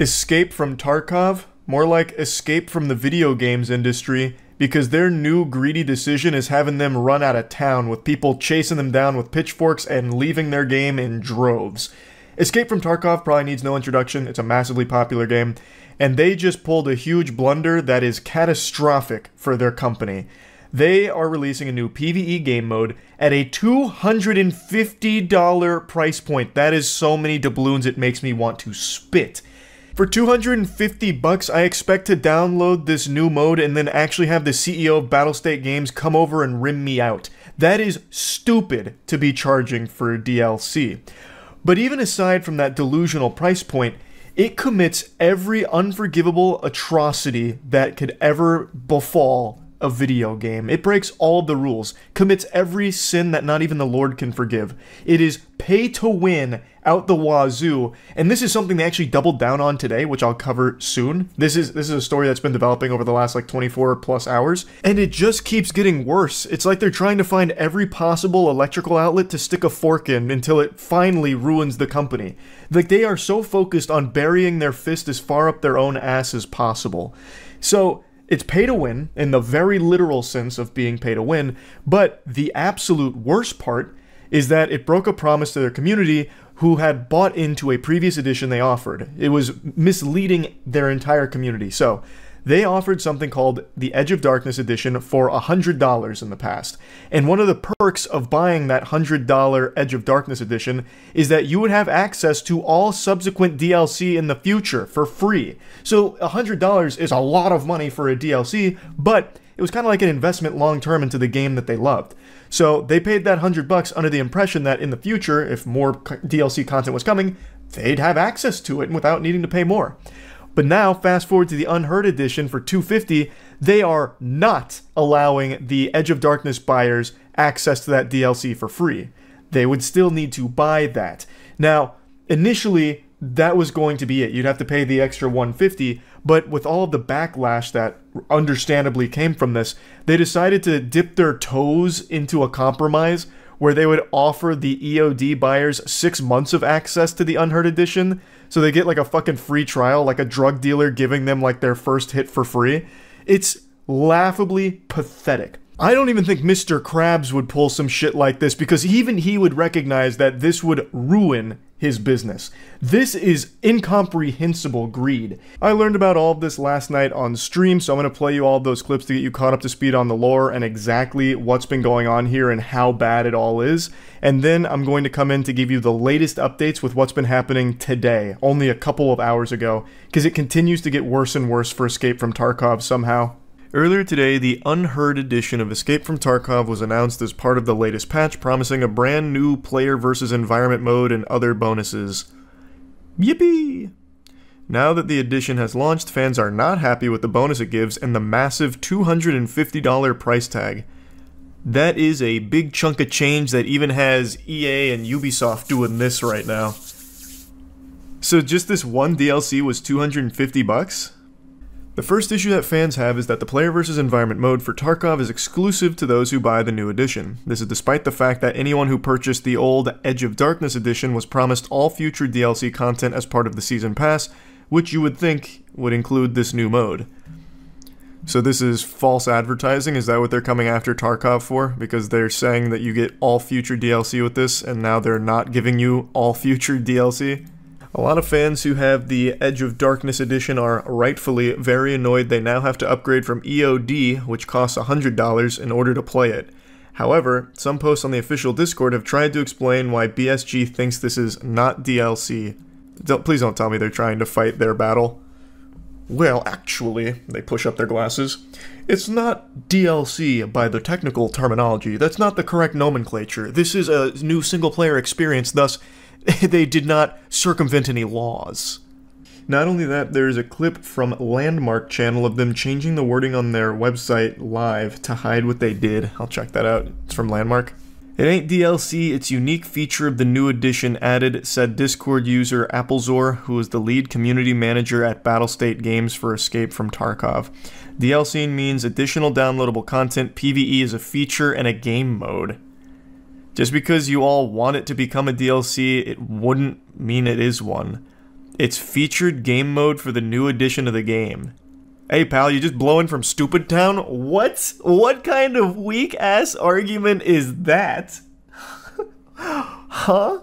Escape from Tarkov? More like escape from the video games industry, because their new greedy decision is having them run out of town with people chasing them down with pitchforks and leaving their game in droves. Escape from Tarkov probably needs no introduction. It's a massively popular game, and they just pulled a huge blunder that is catastrophic for their company. They are releasing a new PvE game mode at a $250 price point. That is so many doubloons it makes me want to spit. For $250, I expect to download this new mode and then actually have the CEO of Battlestate Games come over and rim me out. That is stupid to be charging for DLC. But even aside from that delusional price point, it commits every unforgivable atrocity that could ever befall a video game. It breaks all the rules, commits every sin that not even the Lord can forgive. It is pay to win out the wazoo, and this is something they actually doubled down on today, which I'll cover soon. This is a story that's been developing over the last like 24 plus hours, and it just keeps getting worse. It's like they're trying to find every possible electrical outlet to stick a fork in until it finally ruins the company. Like, they are so focused on burying their fist as far up their own ass as possible. So it's pay to win, in the very literal sense of being pay to win, but the absolute worst part is that it broke a promise to their community who had bought into a previous edition they offered. It was misleading their entire community. So they offered something called the Edge of Darkness edition for $100 in the past. And one of the perks of buying that $100 Edge of Darkness edition is that you would have access to all subsequent DLC in the future for free. So $100 is a lot of money for a DLC, but it was kind of like an investment long-term into the game that they loved. So they paid that $100 under the impression that in the future, if more DLC content was coming, they'd have access to it without needing to pay more. But now, fast forward to the Unheard edition for $250, they are not allowing the Edge of Darkness buyers access to that DLC for free. They would still need to buy that. Now, initially, that was going to be it. You'd have to pay the extra $150, but with all of the backlash that understandably came from this, they decided to dip their toes into a compromise where they would offer the EOD buyers 6 months of access to the Unheard edition, so they get like a fucking free trial, like a drug dealer giving them like their first hit for free. It's laughably pathetic. I don't even think Mr. Krabs would pull some shit like this, because even he would recognize that this would ruin his business. This is incomprehensible greed. I learned about all of this last night on stream, so I'm going to play you all of those clips to get you caught up to speed on the lore and exactly what's been going on here and how bad it all is. And then I'm going to come in to give you the latest updates with what's been happening today, only a couple of hours ago, because it continues to get worse and worse for Escape from Tarkov somehow. Earlier today, the Unheard edition of Escape from Tarkov was announced as part of the latest patch, promising a brand new player versus environment mode and other bonuses. Yippee! Now that the edition has launched, fans are not happy with the bonus it gives and the massive $250 price tag. That is a big chunk of change that even has EA and Ubisoft doing this right now. So just this one DLC was $250? The first issue that fans have is that the player versus environment mode for Tarkov is exclusive to those who buy the new edition. This is despite the fact that anyone who purchased the old Edge of Darkness edition was promised all future DLC content as part of the season pass, which you would think would include this new mode. So this is false advertising? Is that what they're coming after Tarkov for? Because they're saying that you get all future DLC with this, and now they're not giving you all future DLC? A lot of fans who have the Edge of Darkness edition are rightfully very annoyed they now have to upgrade from EOD, which costs $100, in order to play it. However, some posts on the official Discord have tried to explain why BSG thinks this is not DLC. Please don't tell me they're trying to fight their battle. Well, actually, they push up their glasses. It's not DLC by the technical terminology. That's not the correct nomenclature. This is a new single-player experience, thus they did not circumvent any laws. Not only that, there's a clip from Landmark channel of them changing the wording on their website live to hide what they did. I'll check that out. It's from Landmark. It ain't DLC, it's unique feature of the new edition added, said Discord user Applezor, who is the lead community manager at Battlestate Games for Escape from Tarkov. DLC means additional downloadable content. PvE is a feature and a game mode. Just because you all want it to become a DLC, it wouldn't mean it is one. It's featured game mode for the new edition of the game. Hey pal, you just blowing from Stupid Town? What? What kind of weak-ass argument is that? Huh?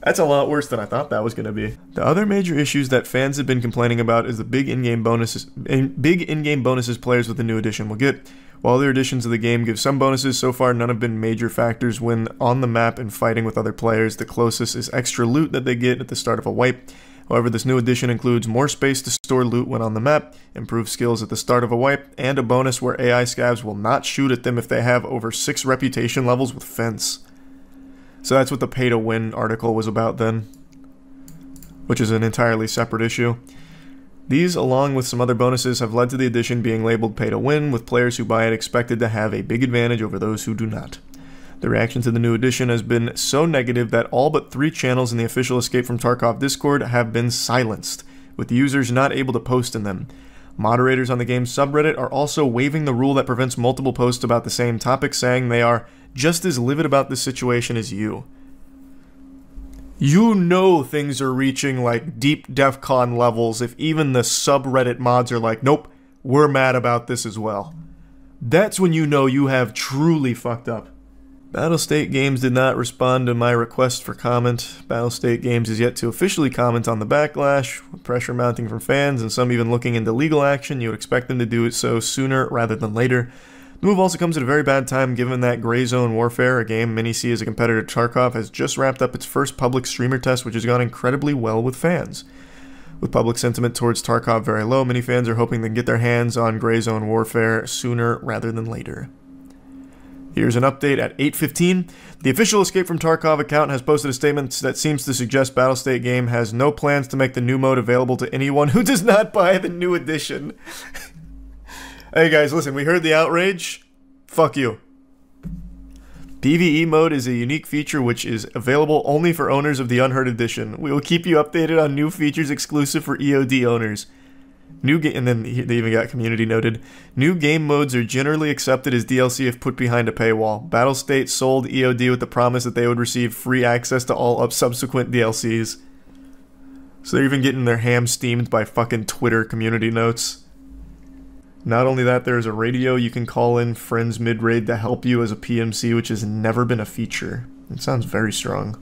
That's a lot worse than I thought that was going to be. The other major issues that fans have been complaining about is the big in-game bonuses players with the new edition will get. While other editions of the game give some bonuses, so far none have been major factors when on the map and fighting with other players. The closest is extra loot that they get at the start of a wipe. However, this new edition includes more space to store loot when on the map, improved skills at the start of a wipe, and a bonus where AI scavs will not shoot at them if they have over 6 reputation levels with fence. So that's what the pay-to-win article was about then, which is an entirely separate issue. These, along with some other bonuses, have led to the edition being labeled pay-to-win, with players who buy it expected to have a big advantage over those who do not. The reaction to the new edition has been so negative that all but 3 channels in the official Escape from Tarkov Discord have been silenced, with users not able to post in them. Moderators on the game's subreddit are also waiving the rule that prevents multiple posts about the same topic, saying they are just as livid about this situation as you. You know things are reaching like deep DEFCON levels if even the subreddit mods are like, nope, we're mad about this as well. That's when you know you have truly fucked up. Battlestate Games did not respond to my request for comment. Battlestate Games is yet to officially comment on the backlash, with pressure mounting from fans and some even looking into legal action. You would expect them to do it so sooner rather than later. The move also comes at a very bad time given that Gray Zone Warfare, a game many see as a competitor to Tarkov, has just wrapped up its first public streamer test, which has gone incredibly well with fans. With public sentiment towards Tarkov very low, many fans are hoping they can get their hands on Gray Zone Warfare sooner rather than later. Here's an update at 8:15. The official Escape from Tarkov account has posted a statement that seems to suggest Battlestate Game has no plans to make the new mode available to anyone who does not buy the new edition. Hey guys, listen, we heard the outrage. Fuck you. PvE mode is a unique feature which is available only for owners of the Unheard Edition. We will keep you updated on new features exclusive for EOD owners. And then they even got community noted. New game modes are generally accepted as DLC if put behind a paywall. Battlestate sold EOD with the promise that they would receive free access to all subsequent DLCs. So they're even getting their ham steamed by fucking Twitter community notes. Not only that, there's a radio you can call in friends mid-raid to help you as a PMC, which has never been a feature. It sounds very strong.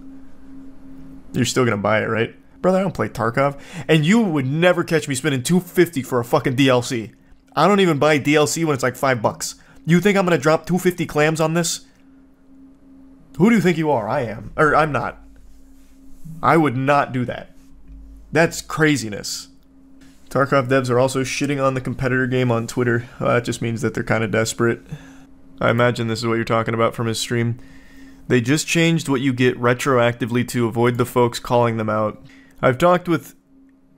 You're still gonna buy it, right? Brother, I don't play Tarkov. And you would never catch me spending $250 for a fucking DLC. I don't even buy DLC when it's like $5. You think I'm gonna drop 250 clams on this? Who do you think you are? I am. Or I'm not. I would not do that. That's craziness. Tarkov devs are also shitting on the competitor game on Twitter. That just means that they're kind of desperate. I imagine this is what you're talking about from his stream. They just changed what you get retroactively to avoid the folks calling them out. I've talked with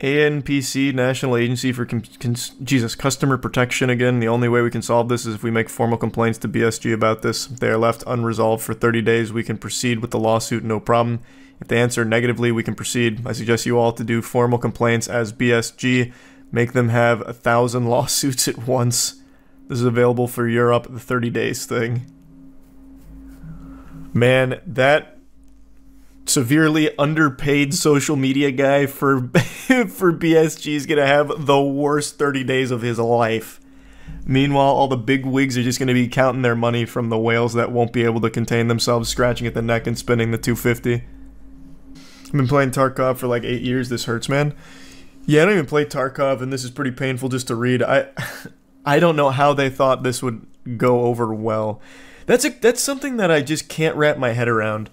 ANPC, National Agency for Customer Protection again. The only way we can solve this is if we make formal complaints to BSG about this. If they are left unresolved for 30 days, we can proceed with the lawsuit, no problem. If they answer negatively, we can proceed. I suggest you all to do formal complaints as BSG. Make them have 1,000 lawsuits at once. This is available for Europe, the 30 days thing. Man, that severely underpaid social media guy for BSG is going to have the worst 30 days of his life. Meanwhile, all the big wigs are just going to be counting their money from the whales that won't be able to contain themselves, scratching at the neck and spending the $250. I've been playing Tarkov for like 8 years. This hurts, man. Yeah, I don't even play Tarkov, and this is pretty painful just to read. I don't know how they thought this would go over well. That's something that I just can't wrap my head around.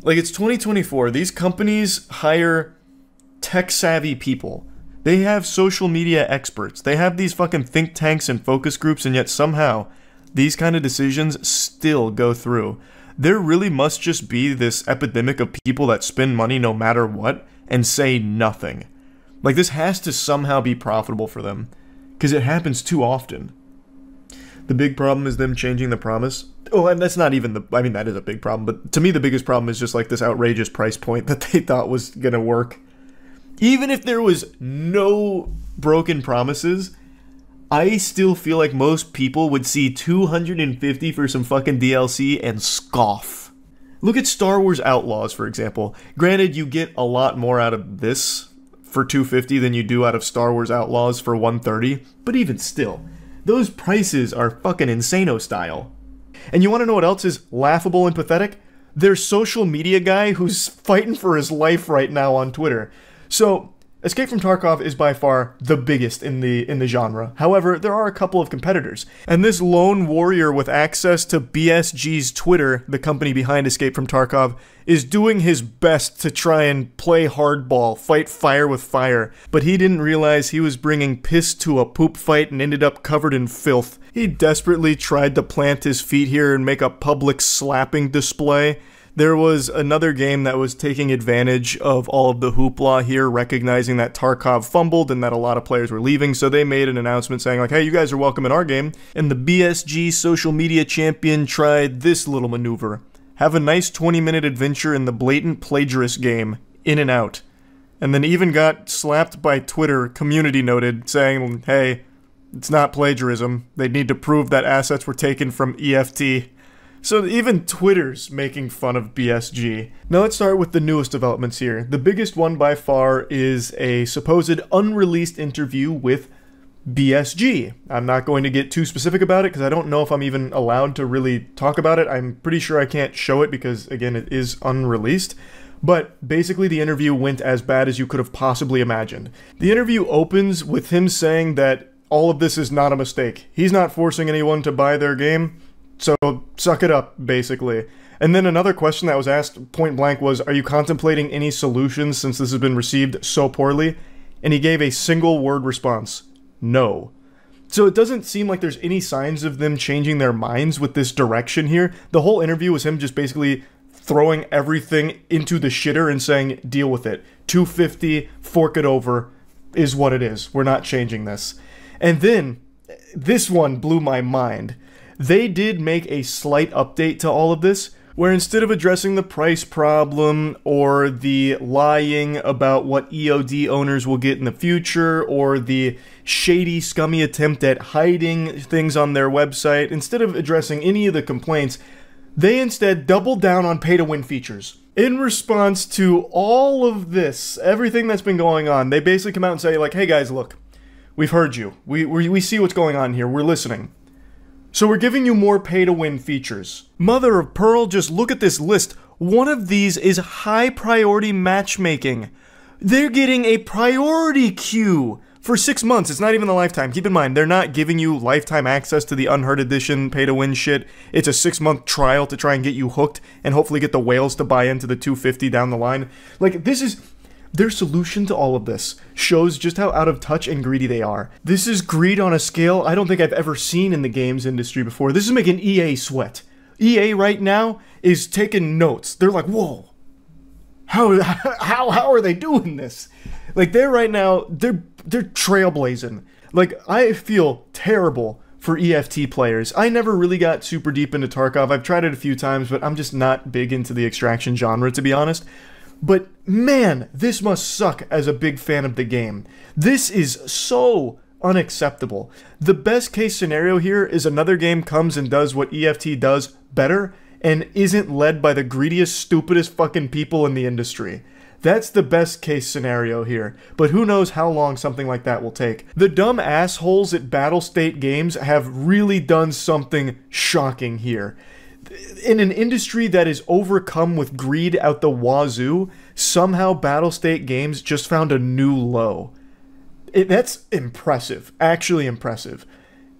Like, it's 2024. These companies hire tech-savvy people. They have social media experts. They have these fucking think tanks and focus groups, and yet somehow these kind of decisions still go through. There really must just be this epidemic of people that spend money no matter what and say nothing. Like, this has to somehow be profitable for them, because it happens too often. The big problem is them changing the promise. Oh, and that's not even the... I mean, that is a big problem, but to me the biggest problem is just like this outrageous price point that they thought was gonna work. Even if there was no broken promises, I still feel like most people would see $250 for some fucking DLC and scoff. Look at Star Wars Outlaws, for example. Granted, you get a lot more out of this for 250 than you do out of Star Wars Outlaws for 130, but even still, those prices are fucking insano style. And you want to know what else is laughable and pathetic? Their social media guy who's fighting for his life right now on Twitter. So, Escape from Tarkov is by far the biggest in the genre. However, there are a couple of competitors. And this lone warrior with access to BSG's Twitter, the company behind Escape from Tarkov, is doing his best to try and play hardball, fight fire with fire. But he didn't realize he was bringing piss to a poop fight and ended up covered in filth. He desperately tried to plant his feet here and make a public slapping display. There was another game that was taking advantage of all of the hoopla here, recognizing that Tarkov fumbled and that a lot of players were leaving, so they made an announcement saying like, hey, you guys are welcome in our game. And the BSG social media champion tried this little maneuver. Have a nice 20-minute adventure in the blatant plagiarist game, In and Out. And then even got slapped by Twitter, community noted, saying, hey, it's not plagiarism. They need to prove that assets were taken from EFT. So even Twitter's making fun of BSG. Now let's start with the newest developments here. The biggest one by far is a supposed unreleased interview with BSG. I'm not going to get too specific about it because I don't know if I'm even allowed to really talk about it. I'm pretty sure I can't show it because, again, it is unreleased. But basically the interview went as bad as you could have possibly imagined. The interview opens with him saying that all of this is not a mistake. He's not forcing anyone to buy their game. So, suck it up, basically. And then another question that was asked point blank was, are you contemplating any solutions since this has been received so poorly? And he gave a single word response, no. So it doesn't seem like there's any signs of them changing their minds with this direction here. The whole interview was him just basically throwing everything into the shitter and saying, deal with it. 250, fork it over, is what it is. We're not changing this. And then, this one blew my mind. They did make a slight update to all of this, where instead of addressing the price problem or the lying about what EOD owners will get in the future or the shady, scummy attempt at hiding things on their website, instead of addressing any of the complaints, they instead doubled down on pay-to-win features. In response to all of this, everything that's been going on, they basically come out and say like, hey guys, look, we've heard you. We see what's going on here. We're listening. So we're giving you more pay-to-win features. Mother of pearl, just look at this list. One of these is high-priority matchmaking. They're getting a priority queue for 6 months. It's not even the lifetime. Keep in mind, they're not giving you lifetime access to the Unheard Edition pay-to-win shit. It's a 6-month trial to try and get you hooked and hopefully get the whales to buy into the 250 down the line. Like, this is... Their solution to all of this shows just how out of touch and greedy they are. This is greed on a scale I don't think I've ever seen in the games industry before. This is making EA sweat. EA right now is taking notes. They're like, whoa, how are they doing this? Like, they're right now, they're trailblazing. Like, I feel terrible for EFT players. I never really got super deep into Tarkov. I've tried it a few times, but I'm just not big into the extraction genre, to be honest. But man, this must suck as a big fan of the game. This is so unacceptable. The best case scenario here is another game comes and does what EFT does better and isn't led by the greediest, stupidest fucking people in the industry. That's the best case scenario here, but who knows how long something like that will take. The dumb assholes at Battlestate Games have really done something shocking here. In an industry that is overcome with greed out the wazoo, somehow Battlestate Games just found a new low. That's impressive. Actually impressive.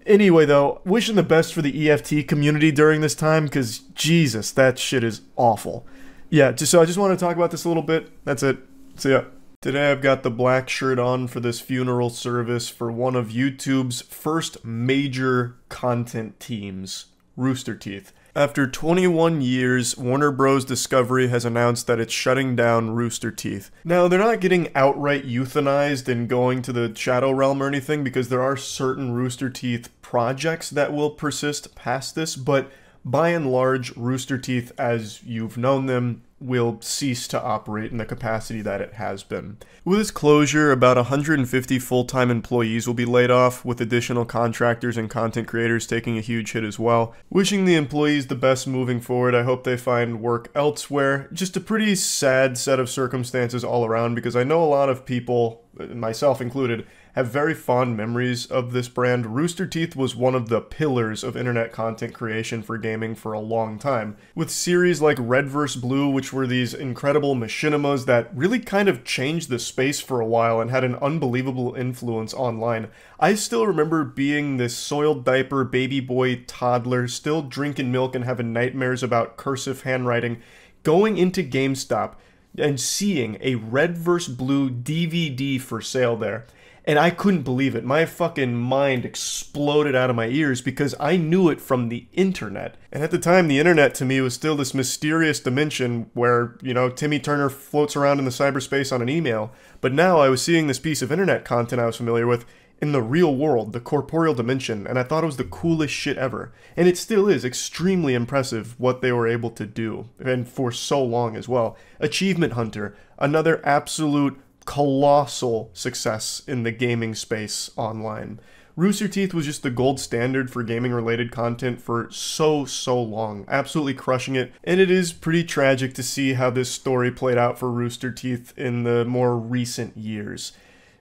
Anyway, though, wishing the best for the EFT community during this time, because Jesus, that shit is awful. Yeah, so I just want to talk about this a little bit. That's it. See ya. Today I've got the black shirt on for this funeral service for one of YouTube's first major content teams, Rooster Teeth. After 21 years, Warner Bros. Discovery has announced that it's shutting down Rooster Teeth. Now, they're not getting outright euthanized and going to the Shadow Realm or anything because there are certain Rooster Teeth projects that will persist past this, but by and large, Rooster Teeth, as you've known them, will cease to operate in the capacity that it has been. With its closure, about 150 full-time employees will be laid off, with additional contractors and content creators taking a huge hit as well. Wishing the employees the best moving forward. I hope they find work elsewhere. Just a pretty sad set of circumstances all around, because I know a lot of people, myself included, have very fond memories of this brand. Rooster Teeth was one of the pillars of internet content creation for gaming for a long time, with series like Red vs. Blue, which were these incredible machinimas that really kind of changed the space for a while and had an unbelievable influence online. I still remember being this soiled diaper baby boy toddler, still drinking milk and having nightmares about cursive handwriting, going into GameStop and seeing a Red vs. Blue DVD for sale there. And I couldn't believe it. My fucking mind exploded out of my ears because I knew it from the internet. And at the time, the internet to me was still this mysterious dimension where, you know, Timmy Turner floats around in the cyberspace on an email. But now I was seeing this piece of internet content I was familiar with in the real world, the corporeal dimension, and I thought it was the coolest shit ever. And it still is extremely impressive what they were able to do, and for so long as well. Achievement Hunter, another absolute colossal success in the gaming space online. Rooster Teeth was just the gold standard for gaming related content for so long, absolutely crushing it, and it is pretty tragic to see how this story played out for Rooster Teeth in the more recent years.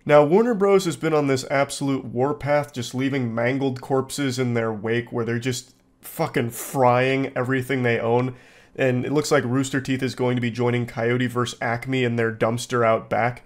Now, Warner Bros. Has been on this absolute warpath, just leaving mangled corpses in their wake where they're just fucking frying everything they own. And it looks like Rooster Teeth is going to be joining Coyote vs. Acme in their dumpster out back.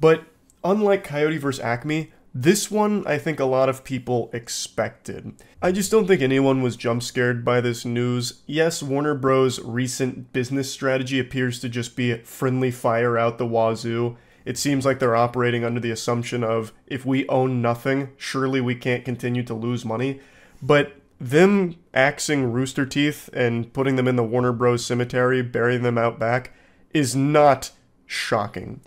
But unlike Coyote vs. Acme, this one I think a lot of people expected. I just don't think anyone was jump scared by this news. Yes, Warner Bros.' recent business strategy appears to just be friendly fire out the wazoo. It seems like they're operating under the assumption of, if we own nothing, surely we can't continue to lose money. But them axing Rooster Teeth and putting them in the Warner Bros. Cemetery, burying them out back, is not shocking.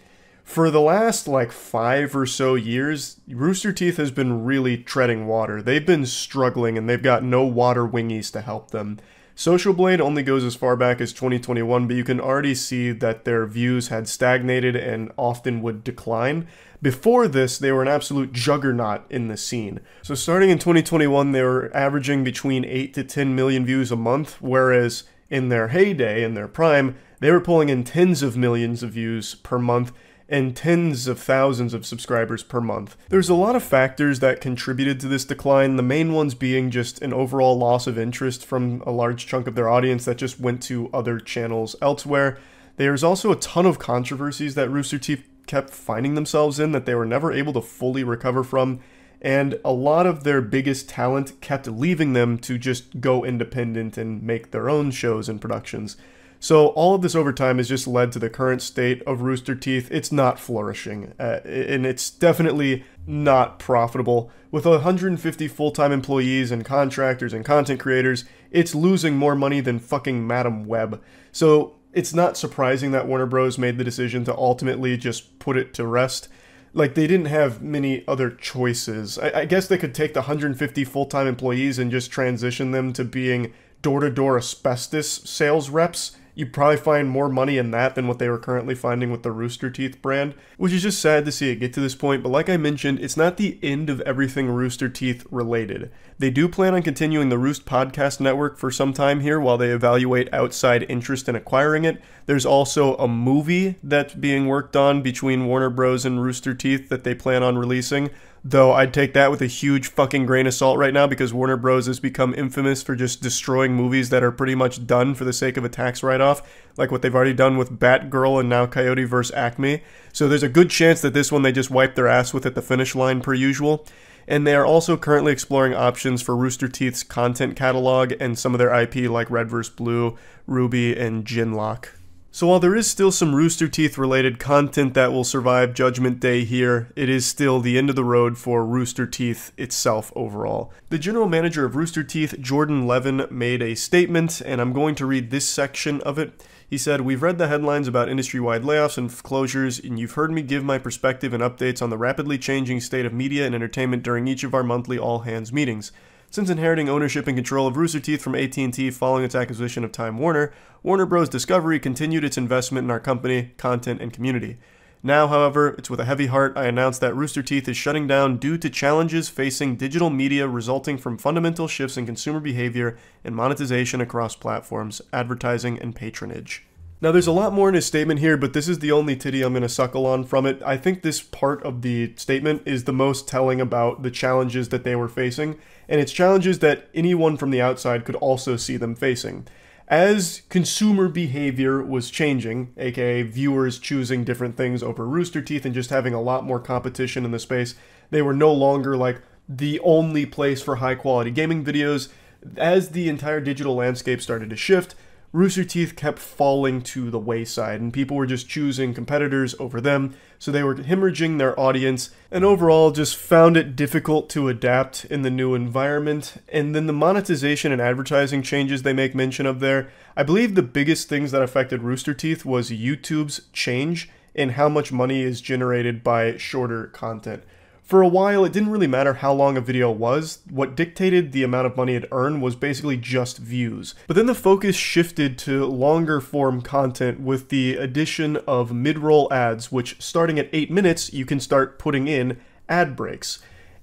For the last, 5 or so years, Rooster Teeth has been really treading water. They've been struggling, and they've got no water wingies to help them. Social Blade only goes as far back as 2021, but you can already see that their views had stagnated and often would decline. Before this, they were an absolute juggernaut in the scene. So starting in 2021, they were averaging between 8 to 10 million views a month, whereas in their heyday, in their prime, they were pulling in tens of millions of views per month and tens of thousands of subscribers per month. There's a lot of factors that contributed to this decline, the main ones being just an overall loss of interest from a large chunk of their audience that just went to other channels elsewhere. There's also a ton of controversies that Rooster Teeth kept finding themselves in that they were never able to fully recover from, and a lot of their biggest talent kept leaving them to just go independent and make their own shows and productions. So all of this over time has just led to the current state of Rooster Teeth. It's not flourishing, and it's definitely not profitable. With 150 full-time employees and contractors and content creators, it's losing more money than fucking Madam Web. So it's not surprising that Warner Bros. Made the decision to ultimately just put it to rest. They didn't have many other choices. I guess they could take the 150 full-time employees and just transition them to being door-to-door asbestos sales reps. You'd probably find more money in that than what they were currently finding with the Rooster Teeth brand, which is just sad to see it get to this point, but like I mentioned, it's not the end of everything Rooster Teeth related. They do plan on continuing the Roost podcast network for some time here while they evaluate outside interest in acquiring it. There's also a movie that's being worked on between Warner Bros. And Rooster Teeth that they plan on releasing. Though I'd take that with a huge fucking grain of salt right now because Warner Bros. Has become infamous for just destroying movies that are pretty much done for the sake of a tax write-off, like what they've already done with Batgirl and now Coyote vs. Acme. So there's a good chance that this one they just wiped their ass with at the finish line per usual. And they are also currently exploring options for Rooster Teeth's content catalog and some of their IP like Red vs. Blue, Ruby, and Ginlock. So while there is still some Rooster Teeth related content that will survive Judgment Day here, it is still the end of the road for Rooster Teeth itself overall. The general manager of Rooster Teeth, Jordan Levin, made a statement, and I'm going to read this section of it. He said, "We've read the headlines about industry-wide layoffs and closures, and you've heard me give my perspective and updates on the rapidly changing state of media and entertainment during each of our monthly all-hands meetings. Since inheriting ownership and control of Rooster Teeth from AT&T following its acquisition of Time Warner, Warner Bros. Discovery continued its investment in our company, content, and community. Now, however, it's with a heavy heart I announce that Rooster Teeth is shutting down due to challenges facing digital media resulting from fundamental shifts in consumer behavior and monetization across platforms, advertising, and patronage. Now, there's a lot more in his statement here, but this is the only titty I'm going to suckle on from it. I think this part of the statement is the most telling about the challenges that they were facing, and it's challenges that anyone from the outside could also see them facing. As consumer behavior was changing, aka viewers choosing different things over Rooster Teeth and just having a lot more competition in the space, they were no longer like the only place for high quality gaming videos. As the entire digital landscape started to shift, Rooster Teeth kept falling to the wayside, and people were just choosing competitors over them, so they were hemorrhaging their audience, and overall just found it difficult to adapt in the new environment. And then the monetization and advertising changes they make mention of there, I believe the biggest things that affected Rooster Teeth was YouTube's change in how much money is generated by shorter content. For a while, it didn't really matter how long a video was. What dictated the amount of money it earned was basically just views. But then the focus shifted to longer form content with the addition of mid-roll ads, which starting at 8 minutes, you can start putting in ad breaks.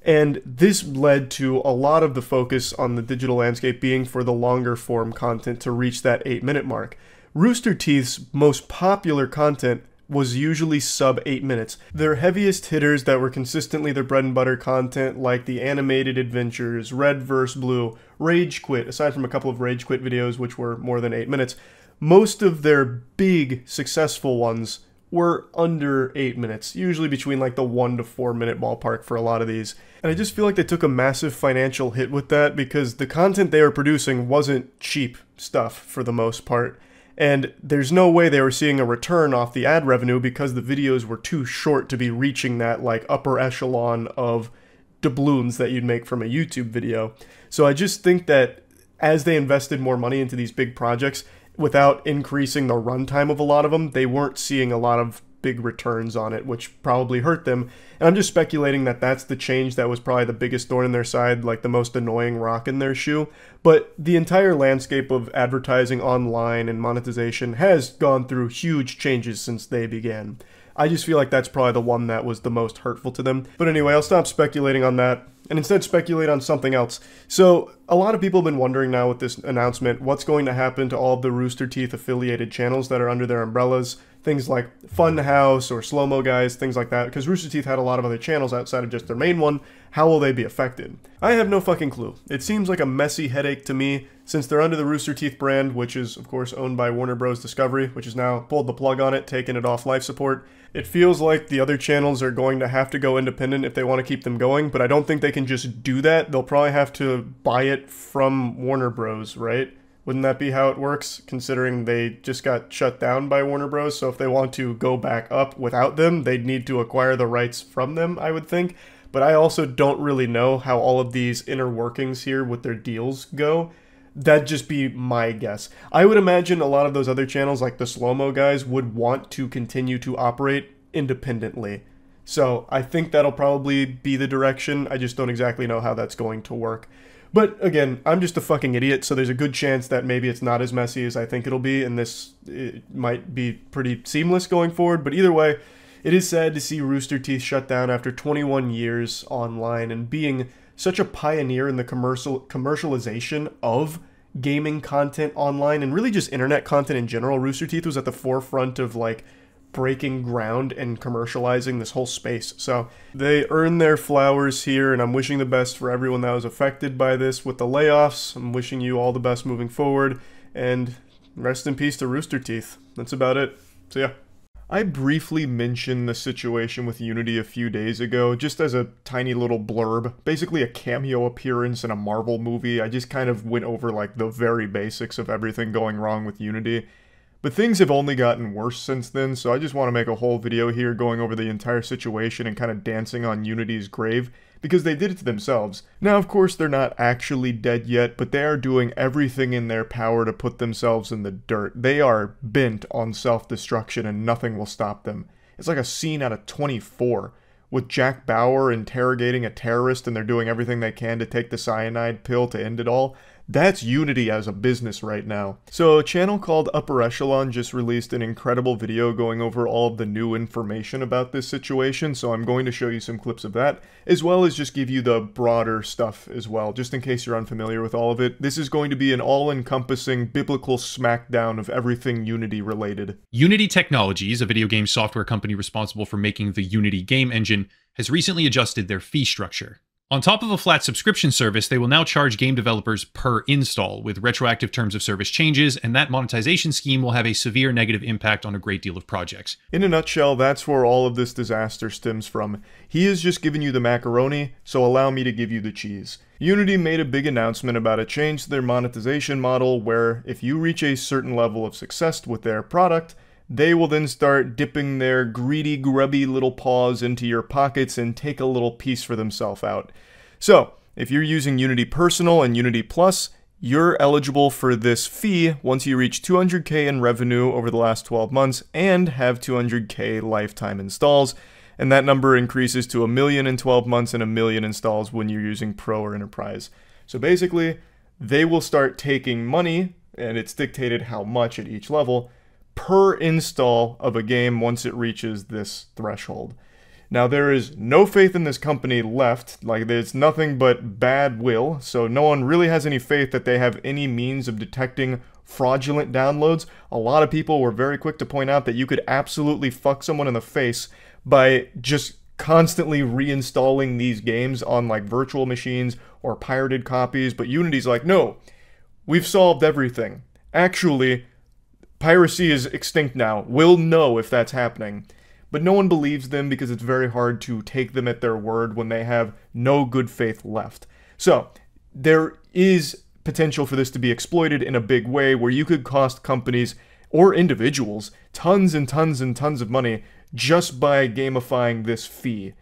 And this led to a lot of the focus on the digital landscape being for the longer form content to reach that 8-minute mark. Rooster Teeth's most popular content was usually sub 8 minutes. Their heaviest hitters that were consistently their bread and butter content, like the animated adventures, Red vs. Blue, Rage Quit, aside from a couple of Rage Quit videos which were more than 8 minutes, most of their big successful ones were under 8 minutes, usually between like the 1 to 4 minute ballpark for a lot of these. And I just feel like they took a massive financial hit with that because the content they were producing wasn't cheap stuff for the most part. And there's no way they were seeing a return off the ad revenue because the videos were too short to be reaching that like upper echelon of doubloons that you'd make from a YouTube video. So I just think that as they invested more money into these big projects, without increasing the runtime of a lot of them, they weren't seeing a lot of big returns on it, which probably hurt them. And I'm just speculating that that's the change that was probably the biggest thorn in their side, like the most annoying rock in their shoe. But the entire landscape of advertising online and monetization has gone through huge changes since they began. I just feel like that's probably the one that was the most hurtful to them. But anyway, I'll stop speculating on that and instead speculate on something else. So a lot of people have been wondering now with this announcement, what's going to happen to all of the Rooster Teeth affiliated channels that are under their umbrellas? Things like Funhouse or Slow Mo Guys, things like that, because Rooster Teeth had a lot of other channels outside of just their main one. How will they be affected? I have no fucking clue. It seems like a messy headache to me, since they're under the Rooster Teeth brand, which is of course owned by Warner Bros. Discovery, which has now pulled the plug on it, taken it off life support. It feels like the other channels are going to have to go independent if they want to keep them going, but I don't think they can just do that. They'll probably have to buy it from Warner Bros., right? Wouldn't that be how it works, considering they just got shut down by Warner Bros? So if they want to go back up without them, they'd need to acquire the rights from them, I would think. But I also don't really know how all of these inner workings here with their deals go. That'd just be my guess. I would imagine a lot of those other channels, like the Slow Mo Guys, would want to continue to operate independently. So I think that'll probably be the direction. I just don't exactly know how that's going to work. But again, I'm just a fucking idiot, so there's a good chance that maybe it's not as messy as I think it'll be, and it might be pretty seamless going forward. But either way, it is sad to see Rooster Teeth shut down after 21 years online and being such a pioneer in the commercialization of gaming content online and really just internet content in general. Rooster Teeth was at the forefront of like breaking ground and commercializing this whole space. So they earned their flowers here, and I'm wishing the best for everyone that was affected by this with the layoffs. I'm wishing you all the best moving forward, and rest in peace to Rooster Teeth. That's about it. So yeah. I briefly mentioned the situation with Unity a few days ago, just as a tiny little blurb, basically a cameo appearance in a Marvel movie. I just kind of went over like the very basics of everything going wrong with Unity. But things have only gotten worse since then, so I just want to make a whole video here going over the entire situation and kind of dancing on Unity's grave, because they did it to themselves. Now, of course, they're not actually dead yet, but they are doing everything in their power to put themselves in the dirt. They are bent on self-destruction, and nothing will stop them. It's like a scene out of 24, with Jack Bauer interrogating a terrorist and they're doing everything they can to take the cyanide pill to end it all. That's Unity as a business right now. So a channel called Upper Echelon just released an incredible video going over all of the new information about this situation, so I'm going to show you some clips of that, as well as just give you the broader stuff as well, just in case you're unfamiliar with all of it. This is going to be an all-encompassing biblical smackdown of everything Unity related. Unity Technologies, a video game software company responsible for making the Unity game engine, has recently adjusted their fee structure. On top of a flat subscription service, they will now charge game developers per install, with retroactive terms of service changes, and that monetization scheme will have a severe negative impact on a great deal of projects. In a nutshell, that's where all of this disaster stems from. He has just given you the macaroni, so allow me to give you the cheese. Unity made a big announcement about a change to their monetization model where if you reach a certain level of success with their product, they will then start dipping their greedy, grubby little paws into your pockets and take a little piece for themselves out. So, if you're using Unity Personal and Unity Plus, you're eligible for this fee once you reach 200K in revenue over the last 12 months and have 200K lifetime installs, and that number increases to 1 million in 12 months and 1 million installs when you're using Pro or Enterprise. So basically, they will start taking money, and it's dictated how much at each level, per install of a game once it reaches this threshold. Now, there is no faith in this company left, like there's nothing but bad will, so no one really has any faith that they have any means of detecting fraudulent downloads. A lot of people were very quick to point out that you could absolutely fuck someone in the face by just constantly reinstalling these games on like virtual machines or pirated copies, but Unity's like, no, we've solved everything. Actually, piracy is extinct now. We'll know if that's happening. But no one believes them because it's very hard to take them at their word when they have no good faith left. So, there is potential for this to be exploited in a big way where you could cost companies or individuals tons and tons and tons of money just by gamifying this fee.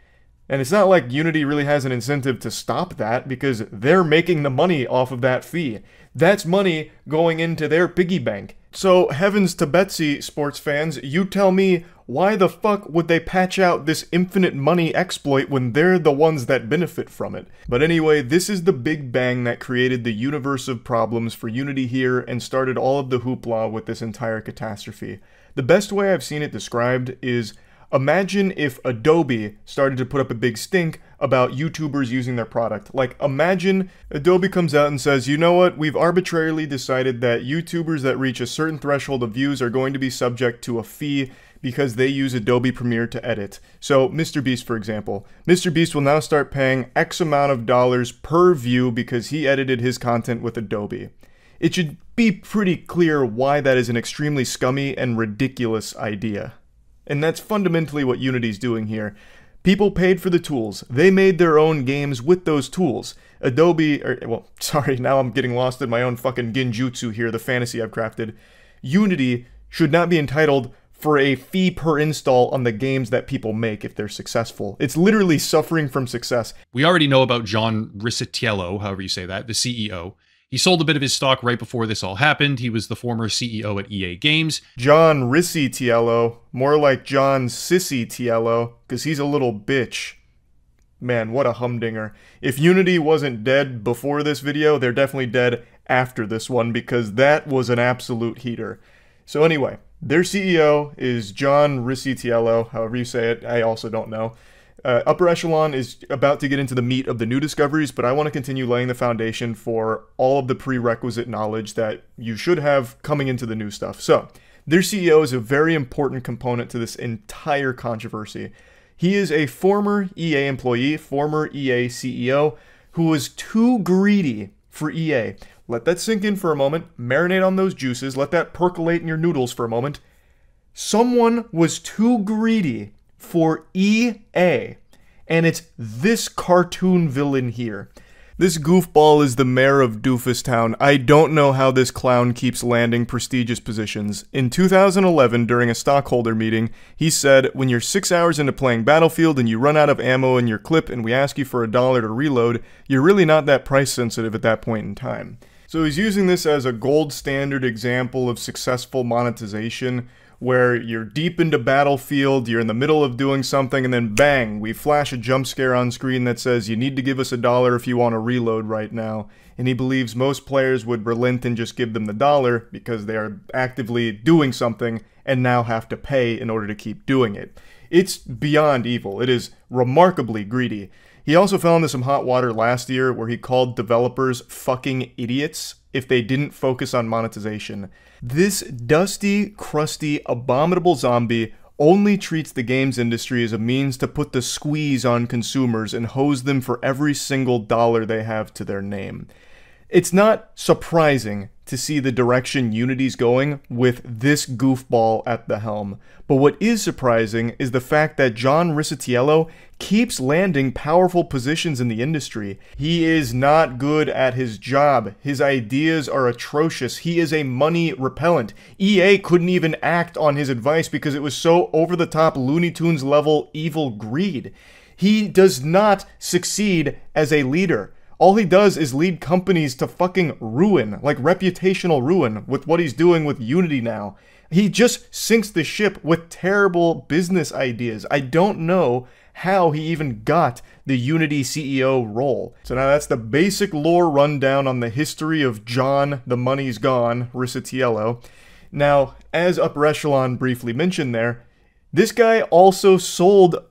And it's not like Unity really has an incentive to stop that because they're making the money off of that fee. That's money going into their piggy bank. So, heavens to Betsy, sports fans, you tell me, why the fuck would they patch out this infinite money exploit when they're the ones that benefit from it? But anyway, this is the big bang that created the universe of problems for Unity here and started all of the hoopla with this entire catastrophe. The best way I've seen it described is, imagine if Adobe started to put up a big stink about YouTubers using their product. Like, imagine Adobe comes out and says, you know what, we've arbitrarily decided that YouTubers that reach a certain threshold of views are going to be subject to a fee because they use Adobe Premiere to edit. So, MrBeast, for example. MrBeast will now start paying X amount of dollars per view because he edited his content with Adobe. It should be pretty clear why that is an extremely scummy and ridiculous idea. And that's fundamentally what Unity's doing here. People paid for the tools. They made their own games with those tools. Adobe, now I'm getting lost in my own fucking genjutsu here, the fantasy I've crafted. Unity should not be entitled for a fee per install on the games that people make if they're successful. It's literally suffering from success. We already know about John Riccitiello, however you say that, the CEO. He sold a bit of his stock right before this all happened. He was the former CEO at EA Games. John Riccitiello, more like John Sissy-Tiello, because he's a little bitch. Man, what a humdinger. If Unity wasn't dead before this video, they're definitely dead after this one, because that was an absolute heater. So anyway, their CEO is John Riccitiello, however you say it, I also don't know. Upper Echelon is about to get into the meat of the new discoveries, but I want to continue laying the foundation for all of the prerequisite knowledge that you should have coming into the new stuff. So, their CEO is a very important component to this entire controversy. He is a former EA employee, former EA CEO, who was too greedy for EA. Let that sink in for a moment, marinate on those juices, let that percolate in your noodles for a moment. Someone was too greedy for EA, and it's this cartoon villain here. This goofball is the mayor of Doofustown. I don't know how this clown keeps landing prestigious positions. In 2011, during a stockholder meeting, he said, when you're 6 hours into playing Battlefield and you run out of ammo in your clip and we ask you for $1 to reload, you're really not that price sensitive at that point in time. So he's using this as a gold standard example of successful monetization, where you're deep into Battlefield, you're in the middle of doing something, and then bang, we flash a jump scare on screen that says you need to give us $1 if you want to reload right now. And he believes most players would relent and just give them the $1 because they are actively doing something and now have to pay in order to keep doing it. It's beyond evil. It is remarkably greedy. He also fell into some hot water last year where he called developers fucking idiots if they didn't focus on monetization. This dusty, crusty, abominable zombie only treats the games industry as a means to put the squeeze on consumers and hose them for every single dollar they have to their name. It's not surprising to see the direction Unity's going with this goofball at the helm, but what is surprising is the fact that John Ricciello keeps landing powerful positions in the industry. He is not good at his job. His ideas are atrocious. He is a money repellent. EA couldn't even act on his advice because it was so over-the-top Looney Tunes level evil greed. He does not succeed as a leader. All he does is lead companies to fucking ruin, like reputational ruin, with what he's doing with Unity now. He just sinks the ship with terrible business ideas. I don't know how he even got the Unity CEO role. So now that's the basic lore rundown on the history of John, the money's gone, Ricciello. Now, as Upper Echelon briefly mentioned there, this guy also sold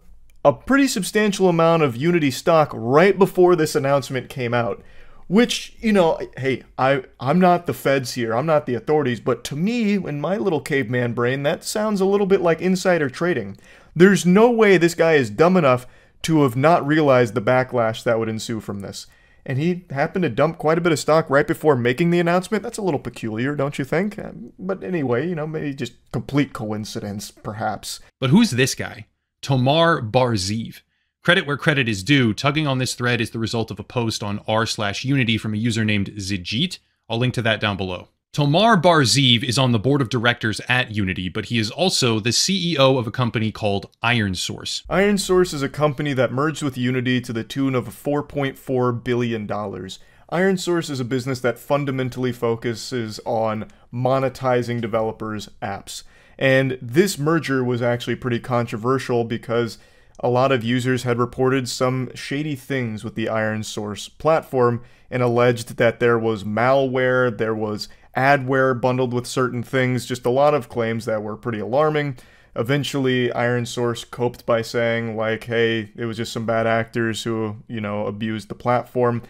a pretty substantial amount of Unity stock right before this announcement came out. Which, you know, hey, I'm not the feds here, I'm not the authorities, but to me, in my little caveman brain, that sounds a little bit like insider trading. There's no way this guy is dumb enough to have not realized the backlash that would ensue from this. And he happened to dump quite a bit of stock right before making the announcement. That's a little peculiar, don't you think? But anyway, you know, maybe just complete coincidence, perhaps. But who's this guy? Tomar Barziv. Credit where credit is due. Tugging on this thread is the result of a post on r/Unity from a user named Zijit. I'll link to that down below. Tomar Barziv is on the board of directors at Unity, but he is also the CEO of a company called ironSource. ironSource is a company that merged with Unity to the tune of $4.4 billion. ironSource is a business that fundamentally focuses on monetizing developers' apps. And this merger was actually pretty controversial because a lot of users had reported some shady things with the ironSource platform and alleged that there was malware, there was adware bundled with certain things, just a lot of claims that were pretty alarming. Eventually, ironSource coped by saying, like, hey, it was just some bad actors who, you know, abused the platform.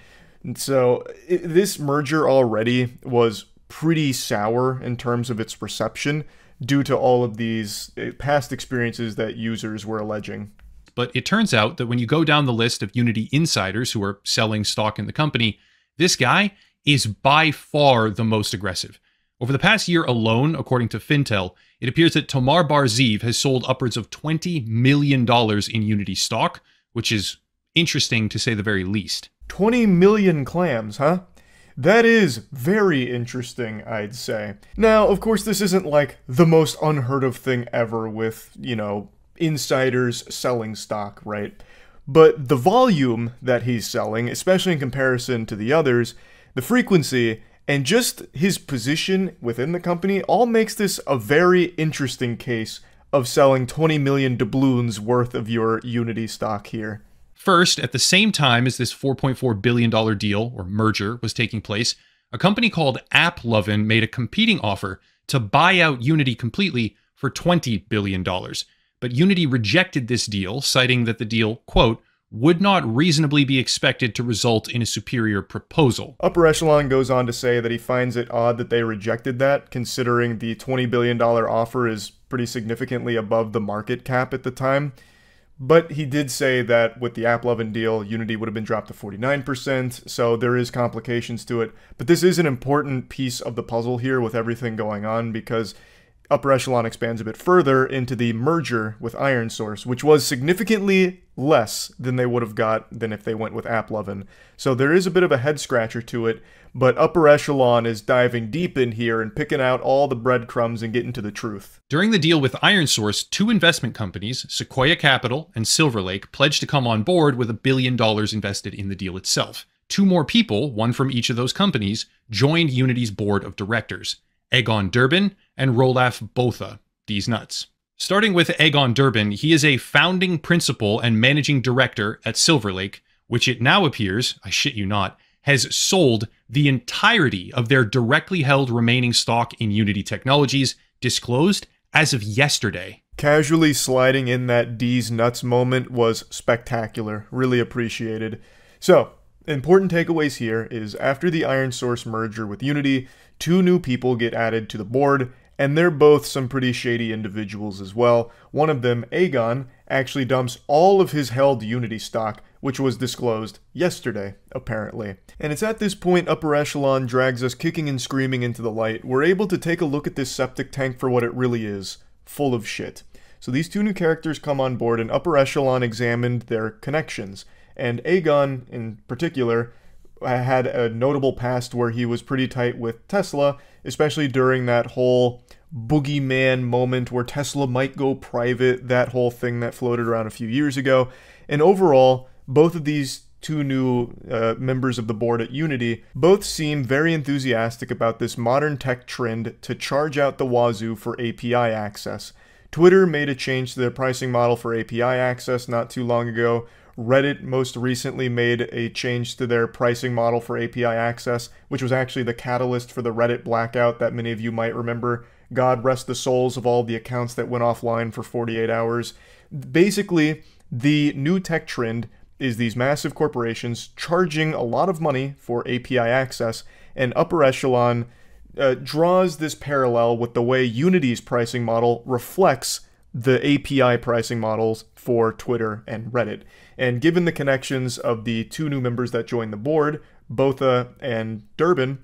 And so this merger already was pretty sour in terms of its reception, due to all of these past experiences that users were alleging. But it turns out that when you go down the list of Unity insiders who are selling stock in the company, this guy is by far the most aggressive. Over the past year alone, according to Fintel, it appears that Tomar Barziv has sold upwards of $20 million in Unity stock, which is interesting to say the very least. 20 million clams, huh? That is very interesting, I'd say. Now, of course, this isn't like the most unheard of thing ever with, you know, insiders selling stock, right? But the volume that he's selling, especially in comparison to the others, the frequency, and just his position within the company all makes this a very interesting case of selling 20 million doubloons worth of your Unity stock here. First, at the same time as this $4.4 billion deal, or merger, was taking place, a company called AppLovin made a competing offer to buy out Unity completely for $20 billion. But Unity rejected this deal, citing that the deal, quote, would not reasonably be expected to result in a superior proposal. Upper Echelon goes on to say that he finds it odd that they rejected that, considering the $20 billion offer is pretty significantly above the market cap at the time. But he did say that with the AppLovin deal, Unity would have been dropped to 49%, so there is complications to it. But this is an important piece of the puzzle here with everything going on, because Upper Echelon expands a bit further into the merger with ironSource, which was significantly less than they would have got than if they went with AppLovin. So there is a bit of a head-scratcher to it, but Upper Echelon is diving deep in here and picking out all the breadcrumbs and getting to the truth. During the deal with ironSource, two investment companies, Sequoia Capital and Silver Lake, pledged to come on board with $1 billion invested in the deal itself. Two more people, one from each of those companies, joined Unity's board of directors: Egon Durbin and Rolaf Botha. these nuts. Starting with Egon Durbin, he is a founding principal and managing director at Silver Lake, which it now appears, I shit you not, has sold the entirety of their directly held remaining stock in Unity Technologies, disclosed as of yesterday. Casually sliding in that D's nuts moment was spectacular. Really appreciated. So, important takeaways here is after the Iron Source merger with Unity, 2 new people get added to the board, and they're both some pretty shady individuals as well. One of them, Aegon, actually dumps all of his held Unity stock, which was disclosed yesterday, apparently. And it's at this point Upper Echelon drags us kicking and screaming into the light. We're able to take a look at this septic tank for what it really is, full of shit. So these 2 new characters come on board, and Upper Echelon examined their connections. And Aegon, in particular, had a notable past where he was pretty tight with Tesla, especially during that whole boogeyman moment where Tesla might go private, that whole thing that floated around a few years ago. And overall, both of these 2 new members of the board at Unity both seem very enthusiastic about this modern tech trend to charge out the wazoo for API access. Twitter made a change to their pricing model for API access not too long ago. Reddit most recently made a change to their pricing model for API access, which was actually the catalyst for the Reddit blackout that many of you might remember. God rest the souls of all the accounts that went offline for 48 hours. Basically, the new tech trend is these massive corporations charging a lot of money for API access, and Upper Echelon draws this parallel with the way Unity's pricing model reflects the API pricing models for Twitter and Reddit. And given the connections of the 2 new members that joined the board, Botha and Durbin,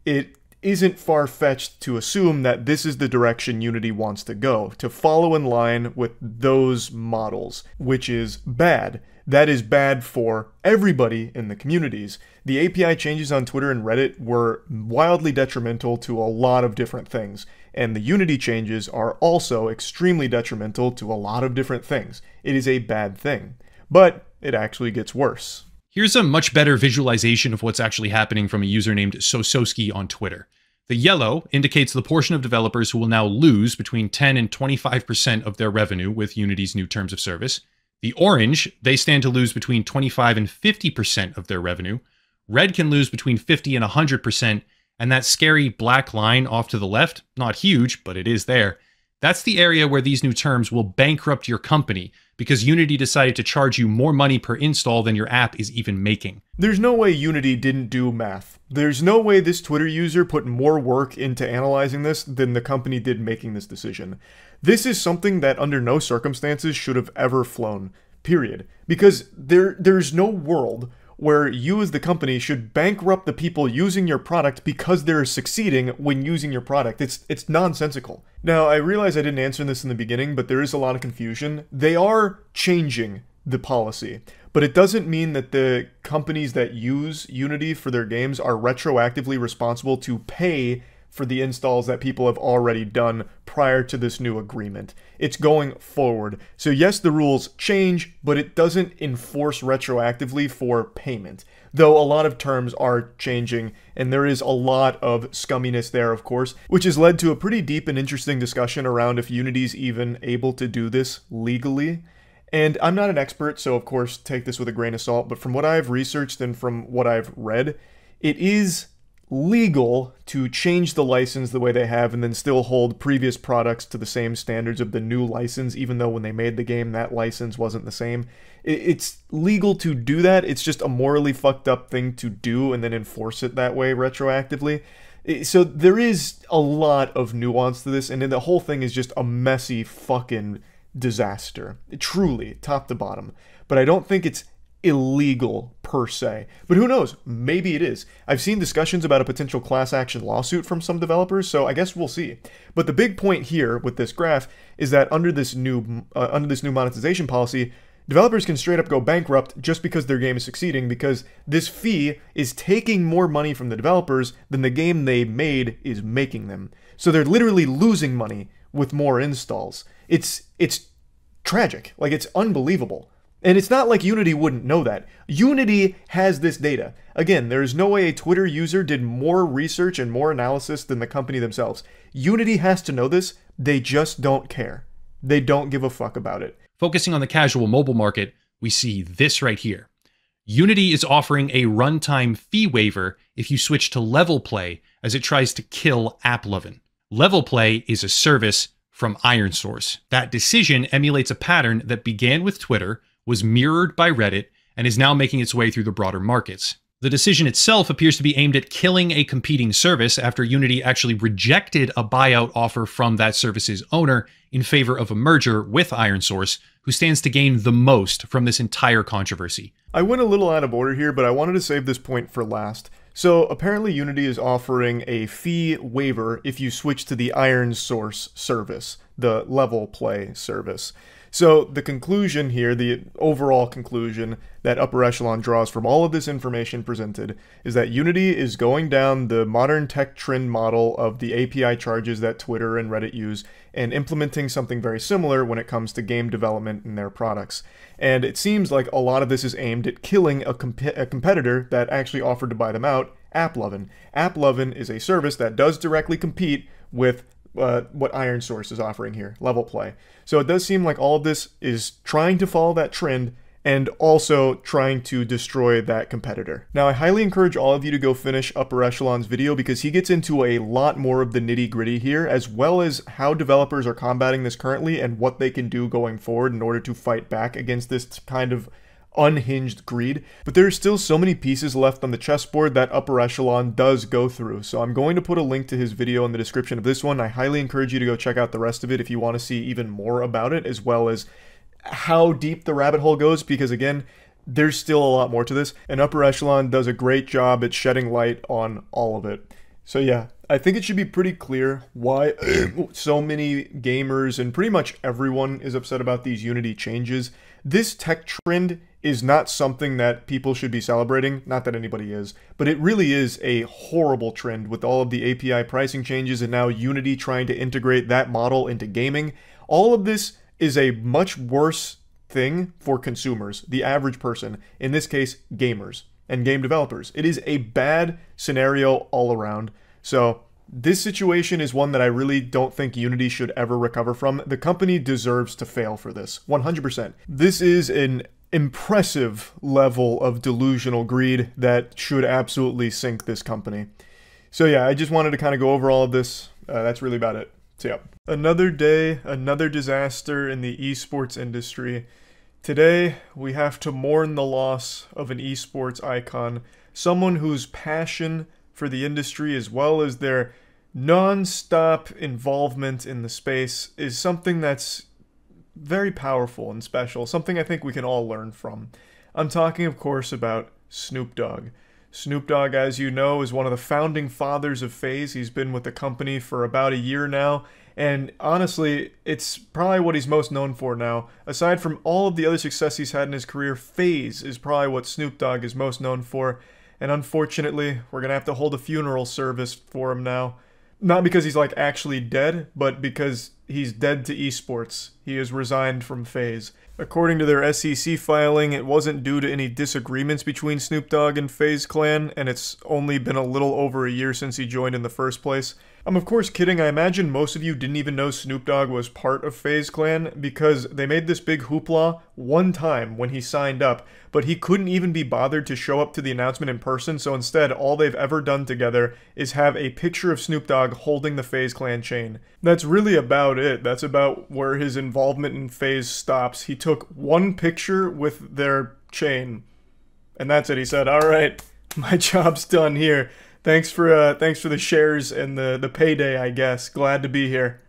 it isn't far-fetched to assume that this is the direction Unity wants to go, to follow in line with those models, which is bad. That is bad for everybody in the communities. The API changes on Twitter and Reddit were wildly detrimental to a lot of different things, and the Unity changes are also extremely detrimental to a lot of different things. It is a bad thing, but it actually gets worse. Here's a much better visualization of what's actually happening from a user named Sososki on Twitter. The yellow indicates the portion of developers who will now lose between 10 and 25% of their revenue with Unity's new terms of service. The orange, they stand to lose between 25 and 50% of their revenue. Red can lose between 50 and 100%, and that scary black line off to the left, not huge, but it is there. That's the area where these new terms will bankrupt your company because Unity decided to charge you more money per install than your app is even making. There's no way Unity didn't do math. There's no way this Twitter user put more work into analyzing this than the company did making this decision. This is something that under no circumstances should have ever flown, period. Because there's no world where you as the company should bankrupt the people using your product because they're succeeding when using your product. It's nonsensical. Now, I realize I didn't answer this in the beginning, but there is a lot of confusion. They are changing the policy, but it doesn't mean that the companies that use Unity for their games are retroactively responsible to pay for the installs that people have already done prior to this new agreement. It's going forward. So yes, the rules change, but it doesn't enforce retroactively for payment. Though a lot of terms are changing, and there is a lot of scumminess there, of course, which has led to a pretty deep and interesting discussion around if Unity's even able to do this legally. And I'm not an expert, so of course take this with a grain of salt, but from what I've researched and from what I've read, it is legal to change the license the way they have and then still hold previous products to the same standards of the new license, even though when they made the game that license wasn't the same. It's legal to do that, it's just a morally fucked up thing to do and then enforce it that way retroactively. So there is a lot of nuance to this, and then the whole thing is just a messy fucking disaster. Truly, top to bottom. But I don't think it's illegal per se. But who knows? Maybe it is. I've seen discussions about a potential class action lawsuit from some developers, so I guess we'll see. But the big point here with this graph is that under this new monetization policy, developers can straight up go bankrupt just because their game is succeeding, because this fee is taking more money from the developers than the game they made is making them. So they're literally losing money with more installs. It's tragic. Like, it's unbelievable. And it's not like Unity wouldn't know that. Unity has this data. Again, there is no way a Twitter user did more research and more analysis than the company themselves. Unity has to know this They just don't care. They don't give a fuck about it. Focusing on the casual mobile market, we see this right here. Unity is offering a runtime fee waiver if you switch to Level Play as it tries to kill AppLovin. Level Play is a service from ironSource. That decision emulates a pattern that began with Twitter, was mirrored by Reddit, and is now making its way through the broader markets. The decision itself appears to be aimed at killing a competing service after Unity actually rejected a buyout offer from that service's owner in favor of a merger with ironSource, who stands to gain the most from this entire controversy. I went a little out of order here, but I wanted to save this point for last. So apparently Unity is offering a fee waiver if you switch to the ironSource service, the Level Play service. So the conclusion here, the overall conclusion that Upper Echelon draws from all of this information presented is that Unity is going down the modern tech trend model of the API charges that Twitter and Reddit use and implementing something very similar when it comes to game development in their products. And it seems like a lot of this is aimed at killing a competitor that actually offered to buy them out, AppLovin. AppLovin is a service that does directly compete with what ironSource is offering here, Level Play. So it does seem like all of this is trying to follow that trend and also trying to destroy that competitor. Now, I highly encourage all of you to go finish Upper Echelon's video because he gets into a lot more of the nitty-gritty here, as well as how developers are combating this currently and what they can do going forward in order to fight back against this kind of unhinged greed. But there are still so many pieces left on the chessboard that Upper Echelon does go through. So I'm going to put a link to his video in the description of this one. I highly encourage you to go check out the rest of it if you want to see even more about it, as well as how deep the rabbit hole goes, because again, there's still a lot more to this, and Upper Echelon does a great job at shedding light on all of it. So yeah, I think it should be pretty clear why so many gamers and pretty much everyone is upset about these Unity changes. This tech trend is not something that people should be celebrating, not that anybody is, but it really is a horrible trend with all of the API pricing changes and now Unity trying to integrate that model into gaming. All of this is a much worse thing for consumers, the average person, in this case, gamers and game developers. It is a bad scenario all around. So this situation is one that I really don't think Unity should ever recover from. The company deserves to fail for this, 100%. This is an impressive level of delusional greed that should absolutely sink this company. So yeah, I just wanted to kind of go over all of this. That's really about it. So yeah, another day, another disaster in the esports industry. Today, we have to mourn the loss of an esports icon, someone whose passion for the industry as well as their non-stop involvement in the space is something that's very powerful and special, something I think we can all learn from. I'm talking, of course, about Snoop Dogg. Snoop Dogg, as you know, is one of the founding fathers of FaZe. He's been with the company for about a year now, and honestly, it's probably what he's most known for now. Aside from all of the other success he's had in his career, FaZe is probably what Snoop Dogg is most known for, and unfortunately, we're gonna have to hold a funeral service for him now. Not because he's like actually dead, but because he's dead to esports. He has resigned from FaZe. According to their SEC filing, it wasn't due to any disagreements between Snoop Dogg and FaZe Clan, and it's only been a little over a year since he joined in the first place. I'm of course kidding. I imagine most of you didn't even know Snoop Dogg was part of FaZe Clan because they made this big hoopla one time when he signed up, but he couldn't even be bothered to show up to the announcement in person, so instead all they've ever done together is have a picture of Snoop Dogg holding the FaZe Clan chain. That's really about it. That's about where his involvement in FaZe stops. He took one picture with their chain, and that's it. He said, "All right, my job's done here. Thanks for the shares and the payday, I guess. Glad to be here."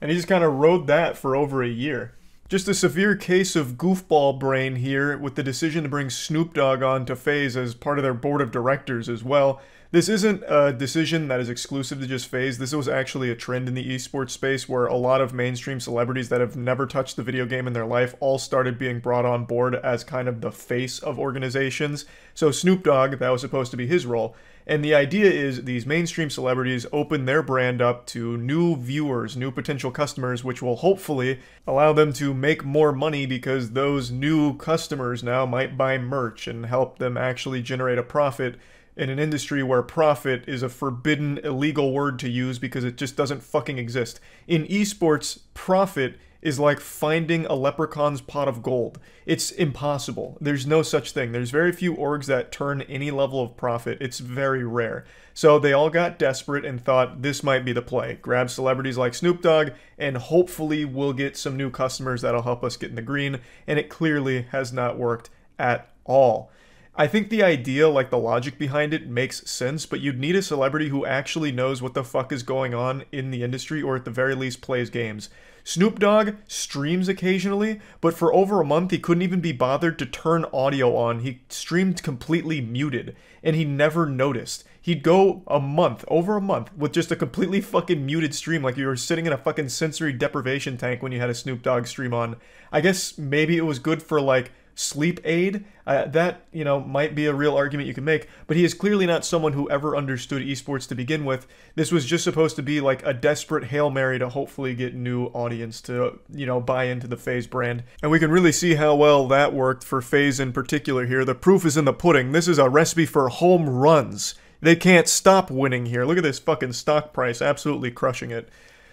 And he just kind of rode that for over a year. Just a severe case of goofball brain here with the decision to bring Snoop Dogg on to FaZe as part of their board of directors as well. This isn't a decision that is exclusive to just FaZe. This was actually a trend in the esports space where a lot of mainstream celebrities that have never touched the video game in their life all started being brought on board as kind of the face of organizations. So Snoop Dogg, that was supposed to be his role. And the idea is these mainstream celebrities open their brand up to new viewers, new potential customers, which will hopefully allow them to make more money because those new customers now might buy merch and help them actually generate a profit in an industry where profit is a forbidden, illegal word to use because it just doesn't fucking exist. In esports, profit is like finding a leprechaun's pot of gold. It's impossible. There's no such thing. There's very few orgs that turn any level of profit. It's very rare. So they all got desperate and thought this might be the play. Grab celebrities like Snoop Dogg and hopefully we'll get some new customers that'll help us get in the green. And it clearly has not worked at all. I think the idea, like the logic behind it, makes sense, but you'd need a celebrity who actually knows what the fuck is going on in the industry, or at the very least plays games. Snoop Dogg streams occasionally, but for over a month he couldn't even be bothered to turn audio on. He streamed completely muted, and he never noticed. He'd go over a month, with just a completely fucking muted stream, like you were sitting in a fucking sensory deprivation tank when you had a Snoop Dogg stream on. I guess maybe it was good for, like, sleep aid. That, you know, might be a real argument you can make, but he is clearly not someone who ever understood esports to begin with. This was just supposed to be like a desperate Hail Mary to hopefully get new audience to, you know, buy into the FaZe brand. And we can really see how well that worked for FaZe in particular here. The proof is in the pudding. This is a recipe for home runs. They can't stop winning here. Look at this fucking stock price, absolutely crushing it.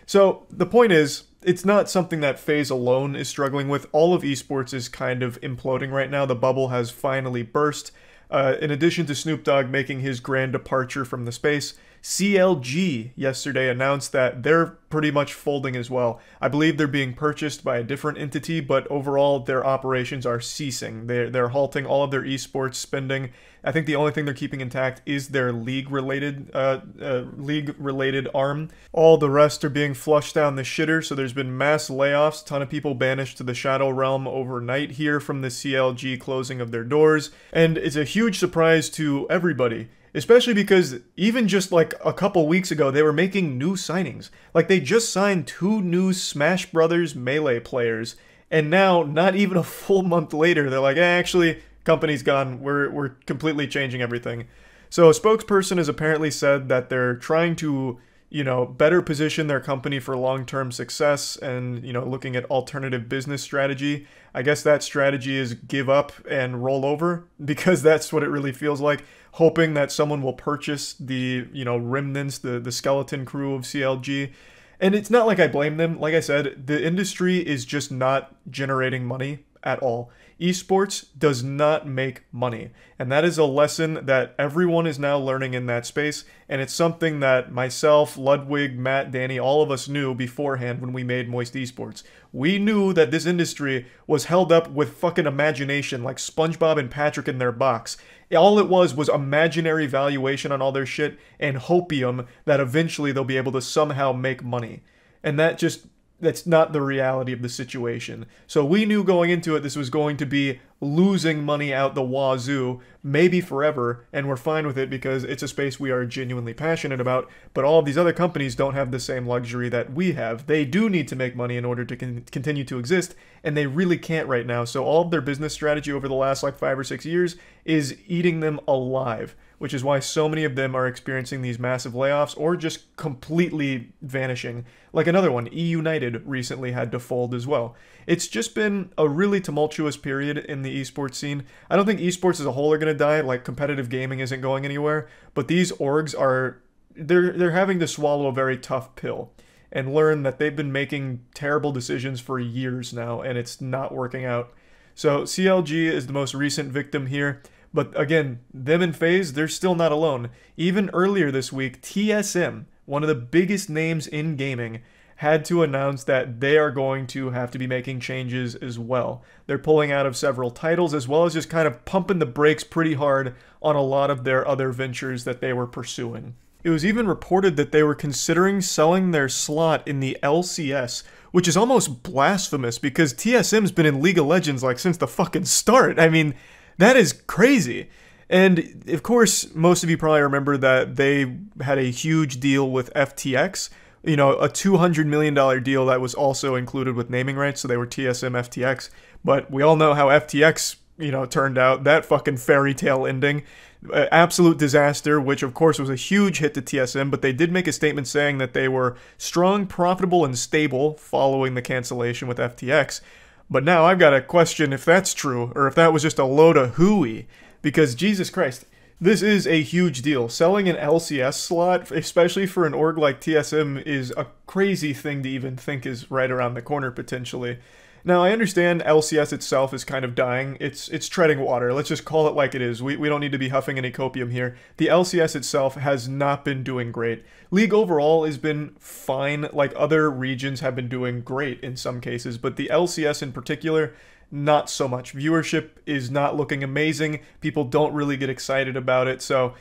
So the point is, it's not something that FaZe alone is struggling with. All of esports is kind of imploding right now. The bubble has finally burst. In addition to Snoop Dogg making his grand departure from the space, CLG yesterday announced that they're pretty much folding as well. I believe they're being purchased by a different entity, but overall their operations are ceasing. They're halting all of their esports spending. I think the only thing they're keeping intact is their league-related arm. All the rest are being flushed down the shitter, so there's been mass layoffs, a ton of people banished to the Shadow Realm overnight here from the CLG closing of their doors, and it's a huge surprise to everybody. Especially because even just like a couple weeks ago, they were making new signings. Like they just signed 2 new Smash Brothers Melee players. And now, not even a full month later, they're like, actually, company's gone. We're completely changing everything. So a spokesperson has apparently said that they're trying to, you know, better position their company for long-term success and, you know, looking at alternative business strategy. I guess that strategy is give up and roll over, because that's what it really feels like. Hoping that someone will purchase the, you know, remnants, the skeleton crew of CLG. And it's not like I blame them. Like I said, the industry is just not generating money at all. Esports does not make money. And that is a lesson that everyone is now learning in that space. And it's something that myself, Ludwig, Matt, Danny, all of us knew beforehand when we made Moist Esports. We knew that this industry was held up with fucking imagination, like SpongeBob and Patrick in their box. All it was imaginary valuation on all their shit and hopium that eventually they'll be able to somehow make money. And that's not the reality of the situation. So we knew going into it this was going to be losing money out the wazoo, maybe forever, and we're fine with it because it's a space we are genuinely passionate about, but all of these other companies don't have the same luxury that we have. They do need to make money in order to continue to exist, and they really can't right now, so all of their business strategy over the last like 5 or 6 years is eating them alive, which is why so many of them are experiencing these massive layoffs or just completely vanishing. Like another one, E-United recently had to fold as well. It's just been a really tumultuous period in the esports scene. I don't think esports as a whole are going to die, like competitive gaming isn't going anywhere, but these orgs are, they're having to swallow a very tough pill and learn that they've been making terrible decisions for years now and it's not working out. So CLG is the most recent victim here. But again, them and FaZe, they're still not alone. Even earlier this week, TSM, one of the biggest names in gaming, had to announce that they are going to have to be making changes as well. They're pulling out of several titles as well as just kind of pumping the brakes pretty hard on a lot of their other ventures that they were pursuing. It was even reported that they were considering selling their slot in the LCS, which is almost blasphemous because TSM's been in League of Legends like since the fucking start. I mean, that is crazy. And of course, most of you probably remember that they had a huge deal with FTX, you know, a $200 million deal that was also included with naming rights, so they were TSM FTX. But we all know how FTX, you know, turned out. That fucking fairy tale ending. Absolute disaster, which of course was a huge hit to TSM, but they did make a statement saying that they were strong, profitable, and stable following the cancellation with FTX. But now I've got to question if that's true, or if that was just a load of hooey. Because, Jesus Christ, This is a huge deal. Selling an LCS slot, especially for an org like TSM, is a crazy thing to even think is right around the corner potentially. Now, I understand LCS itself is kind of dying. It's treading water. Let's just call it like it is. We don't need to be huffing any copium here. The LCS itself has not been doing great. League overall has been fine, like other regions have been doing great in some cases, but the LCS in particular, not so much. Viewership is not looking amazing. People don't really get excited about it, so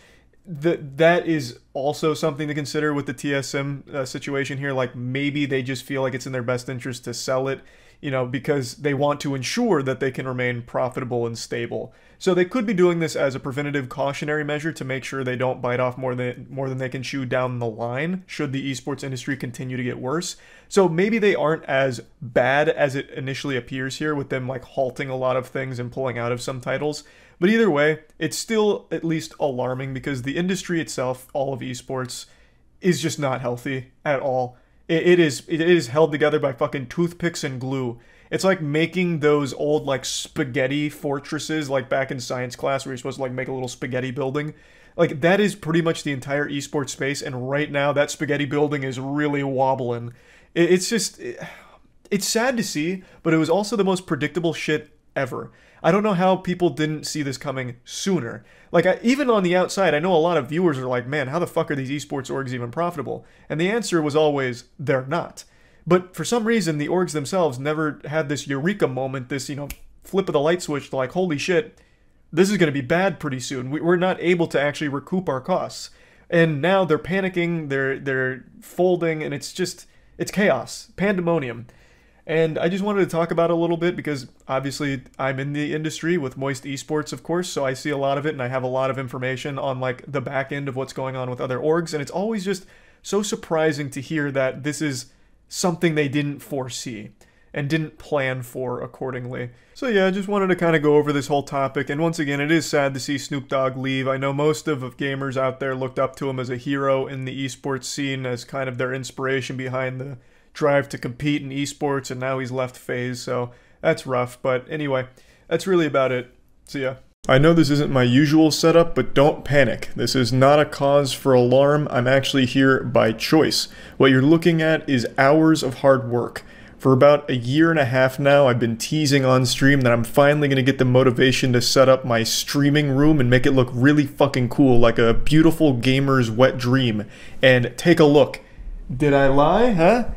that is also something to consider with the TSM situation here. Like, maybe they just feel like it's in their best interest to sell it, you know, because they want to ensure that they can remain profitable and stable. So they could be doing this as a preventative cautionary measure to make sure they don't bite off more than they can chew down the line should the esports industry continue to get worse. So maybe they aren't as bad as it initially appears here, with them like halting a lot of things and pulling out of some titles. But either way, it's still at least alarming because the industry itself, all of esports, is just not healthy at all. It is held together by fucking toothpicks and glue. It's like making those old like spaghetti fortresses like back in science class where you're supposed to like make a little spaghetti building. Like, that is pretty much the entire esports space, and right now that spaghetti building is really wobbling. It's sad to see, but it was also the most predictable shit ever. I don't know how people didn't see this coming sooner. Like, even on the outside, I know a lot of viewers are like, man, how the fuck are these esports orgs even profitable? And the answer was always, they're not. But for some reason, the orgs themselves never had this eureka moment, this, you know, flip of the light switch to like, holy shit, this is going to be bad pretty soon. We're not able to actually recoup our costs. And now they're panicking, they're folding, and it's chaos, pandemonium. And I just wanted to talk about it a little bit because obviously I'm in the industry with Moist Esports, of course, so I see a lot of it and I have a lot of information on like the back end of what's going on with other orgs, and it's always just so surprising to hear that this is something they didn't foresee and didn't plan for accordingly. So yeah, I just wanted to kind of go over this whole topic, and once again, it is sad to see Snoop Dogg leave. I know most of gamers out there looked up to him as a hero in the esports scene, as kind of their inspiration behind the drive to compete in esports, and now he's left FaZe, so that's rough. But anyway, that's really about it. See ya. I know this isn't my usual setup, but don't panic. This is not a cause for alarm. I'm actually here by choice. What you're looking at is hours of hard work. For about a year and a half now, I've been teasing on stream that I'm finally going to get the motivation to set up my streaming room and make it look really fucking cool, like a beautiful gamer's wet dream. And take a look. Did I lie, huh?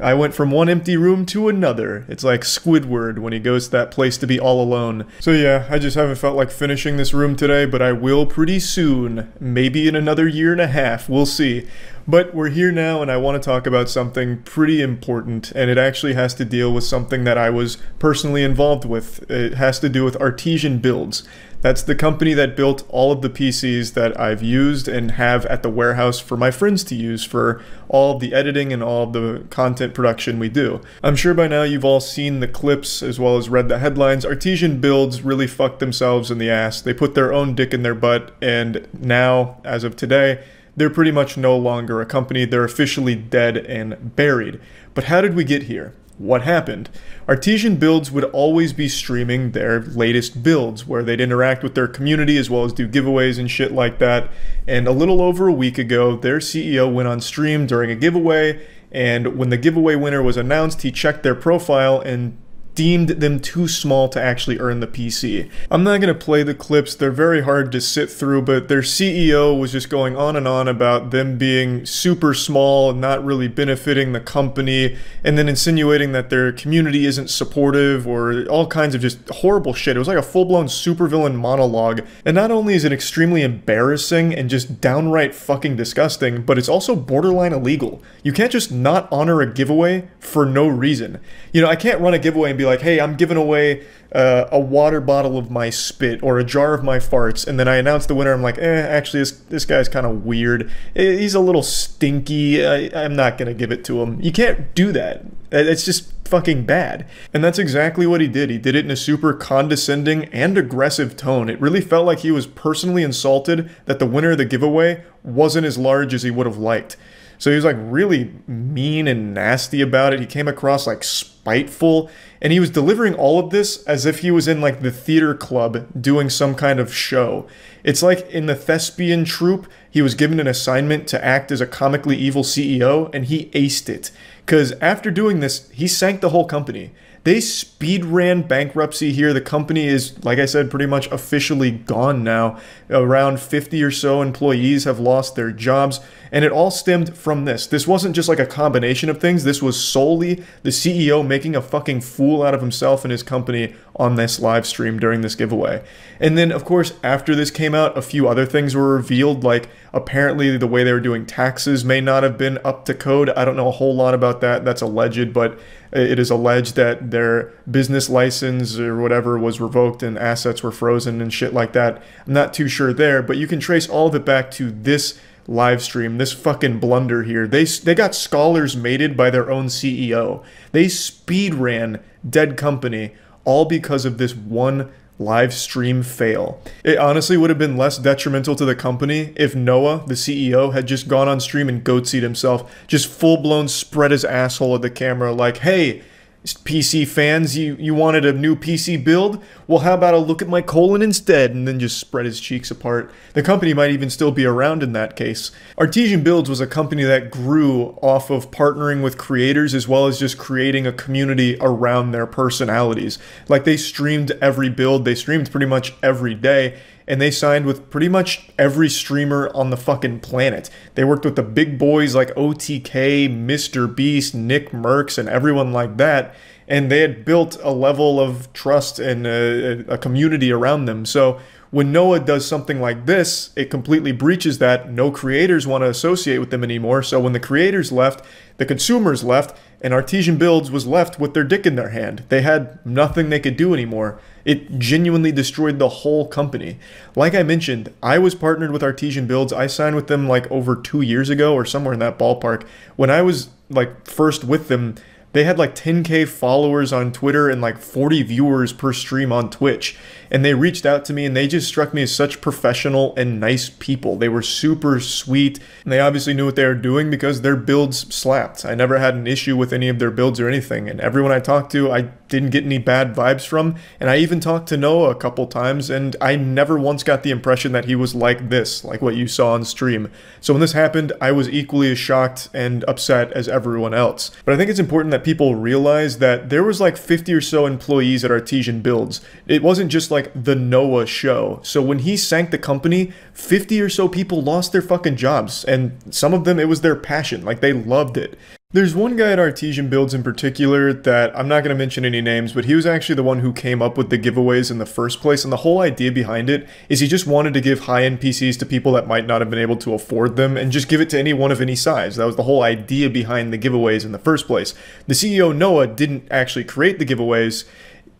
I went from one empty room to another. It's like Squidward when he goes to that place to be all alone. So yeah, I just haven't felt like finishing this room today, but I will pretty soon. Maybe in another year and a half, we'll see. But we're here now, and I want to talk about something pretty important, and it actually has to deal with something that I was personally involved with. It has to do with Artesian Builds. That's the company that built all of the PCs that I've used and have at the warehouse for my friends to use for all of the editing and all of the content production we do. I'm sure by now you've all seen the clips as well as read the headlines. Artesian Builds really fucked themselves in the ass. They put their own dick in their butt, and now, as of today, they're pretty much no longer a company. They're officially dead and buried. But how did we get here? What happened? Artesian Builds would always be streaming their latest builds, where they'd interact with their community as well as do giveaways and shit like that. And a little over a week ago, their CEO went on stream during a giveaway, and when the giveaway winner was announced, he checked their profile and deemed them too small to actually earn the PC. I'm not going to play the clips, they're very hard to sit through, but their CEO was just going on and on about them being super small and not really benefiting the company, and then insinuating that their community isn't supportive or all kinds of just horrible shit. It was like a full-blown supervillain monologue, and not only is it extremely embarrassing and just downright fucking disgusting, but it's also borderline illegal. You can't just not honor a giveaway for no reason. You know, I can't run a giveaway and be like, hey, I'm giving away a water bottle of my spit or a jar of my farts, and then I announce the winner. I'm like, actually, this guy's kind of weird. He's a little stinky. I'm not going to give it to him. You can't do that. It's just fucking bad. And that's exactly what he did. He did it in a super condescending and aggressive tone. It really felt like he was personally insulted that the winner of the giveaway wasn't as large as he would have liked. So he was like really mean and nasty about it. He came across like spiteful, and he was delivering all of this as if he was in like the theater club doing some kind of show. It's like in the thespian troupe, he was given an assignment to act as a comically evil CEO, and he aced it. Because after doing this, he sank the whole company. They speed ran bankruptcy here. The company is, like I said, pretty much officially gone now. Around 50 or so employees have lost their jobs, and it all stemmed from this. This wasn't just like a combination of things. This was solely the CEO making a fucking fool out of himself and his company on this live stream during this giveaway. And then, of course, after this came out, a few other things were revealed, like apparently the way they were doing taxes may not have been up to code. I don't know a whole lot about that. That's alleged, but it is alleged that their business license or whatever was revoked and assets were frozen and shit like that. I'm not too sure there, but you can trace all of it back to this live stream, this fucking blunder here. They got scholars mated by their own CEO. They speed ran dead company all because of this one live stream fail. It honestly would have been less detrimental to the company if Noah, the CEO, had just gone on stream and goatsied himself, just full-blown spread his asshole at the camera like, hey, PC fans, you wanted a new PC build? Well, how about a look at my colon instead? And then just spread his cheeks apart. The company might even still be around in that case. Artesian Builds was a company that grew off of partnering with creators as well as just creating a community around their personalities. Like, they streamed every build, they streamed pretty much every day, and they signed with pretty much every streamer on the fucking planet. They worked with the big boys like OTK, Mr. Beast, Nick Merckx, and everyone like that, and they had built a level of trust and a community around them. So when Noah does something like this, it completely breaches that. No creators want to associate with them anymore. So when the creators left, the consumers left, and Artesian Builds was left with their dick in their hand. They had nothing they could do anymore. It genuinely destroyed the whole company. Like I mentioned, I was partnered with Artesian Builds. I signed with them like over 2 years ago or somewhere in that ballpark. When I was like first with them, they had like 10K followers on Twitter and like 40 viewers per stream on Twitch. And they reached out to me and they just struck me as such professional and nice people. They were super sweet. And they obviously knew what they were doing because their builds slapped. I never had an issue with any of their builds or anything. And everyone I talked to, I didn't get any bad vibes from. And I even talked to Noah a couple times and I never once got the impression that he was like this, like what you saw on stream. So when this happened, I was equally as shocked and upset as everyone else. But I think it's important that people realize that there was like 50 or so employees at Artesian Builds. It wasn't just like the Noah show. So when he sank the company, 50 or so people lost their fucking jobs. And some of them, it was their passion. Like, they loved it. There's one guy at Artesian Builds in particular that I'm not going to mention any names, but he was actually the one who came up with the giveaways in the first place. And the whole idea behind it is he just wanted to give high-end PCs to people that might not have been able to afford them and just give it to anyone of any size. That was the whole idea behind the giveaways in the first place. The CEO, Noah, didn't actually create the giveaways.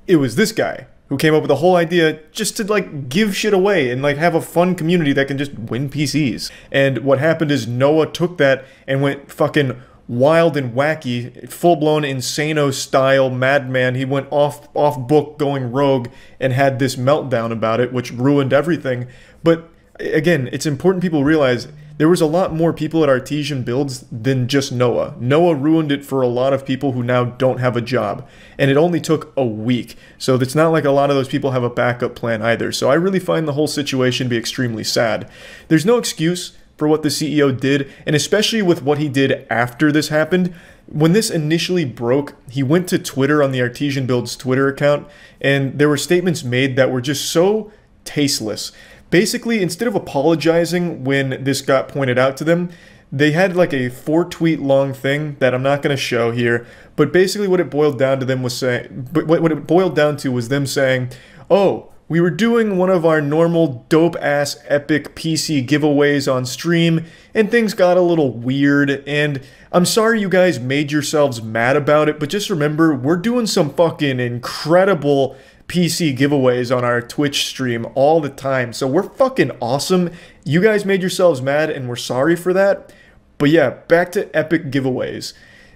It was this guy who came up with the whole idea just to like give shit away and like have a fun community that can just win PCs. And what happened is Noah took that and went fucking wild and wacky, full-blown insano style madman. He went off book going rogue and had this meltdown about it, which ruined everything. But again, it's important people realize there was a lot more people at Artesian Builds than just Noah. Noah ruined it for a lot of people who now don't have a job. And it only took a week. So it's not like a lot of those people have a backup plan either. So I really find the whole situation to be extremely sad. There's no excuse for what the CEO did, and especially with what he did after this happened. When this initially broke, he went to Twitter on the Artesian Builds Twitter account, and there were statements made that were just so tasteless. Basically, instead of apologizing when this got pointed out to them, they had like a 4-tweet long thing that I'm not going to show here, but basically what it boiled down to them was saying, what it boiled down to was them saying, oh, we were doing one of our normal dope-ass epic PC giveaways on stream, and things got a little weird, and I'm sorry you guys made yourselves mad about it, but just remember, we're doing some fucking incredible PC giveaways on our Twitch stream all the time, so we're fucking awesome. You guys made yourselves mad, and we're sorry for that. But yeah, back to epic giveaways.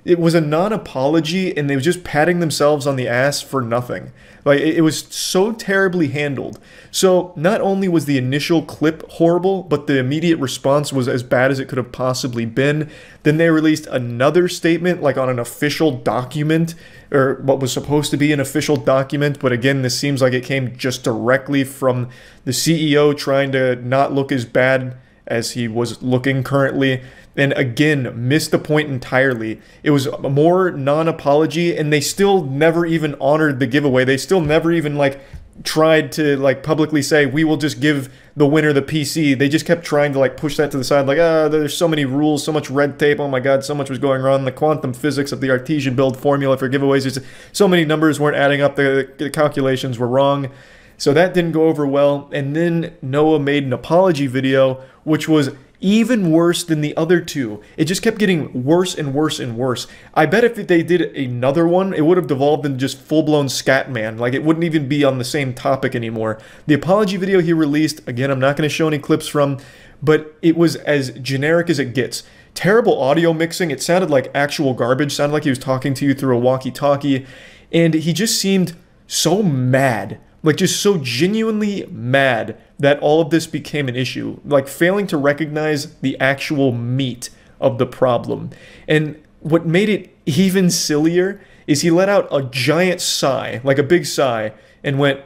it was a non-apology, and they were just patting themselves on the ass for nothing. Like, it was so terribly handled. So not only was the initial clip horrible, but the immediate response was as bad as it could have possibly been. Then they released another statement, like on an official document, or what was supposed to be an official document. But again, this seems like it came just directly from the CEO trying to not look as bad as he was looking currently. And again, missed the point entirely. It was more non-apology, and they still never even honored the giveaway. They still never even like tried to like publicly say, we will just give the winner the PC. They just kept trying to like push that to the side, like, there's so many rules, so much red tape, oh my god, so much was going wrong. The quantum physics of the artesian build formula for giveaways, just so many numbers weren't adding up, the calculations were wrong. So that didn't go over well. And then Noah made an apology video, which was even worse than the other two. It just kept getting worse and worse and worse. I bet if they did another one, it would have devolved into just full-blown Scatman. Like, it wouldn't even be on the same topic anymore. The apology video he released, again, I'm not going to show any clips from, but it was as generic as it gets. Terrible audio mixing. It sounded like actual garbage. Sounded like he was talking to you through a walkie-talkie. And he just seemed so mad. Like, just so genuinely mad that all of this became an issue. Like, failing to recognize the actual meat of the problem. And what made it even sillier is he let out a giant sigh, like a big sigh, and went,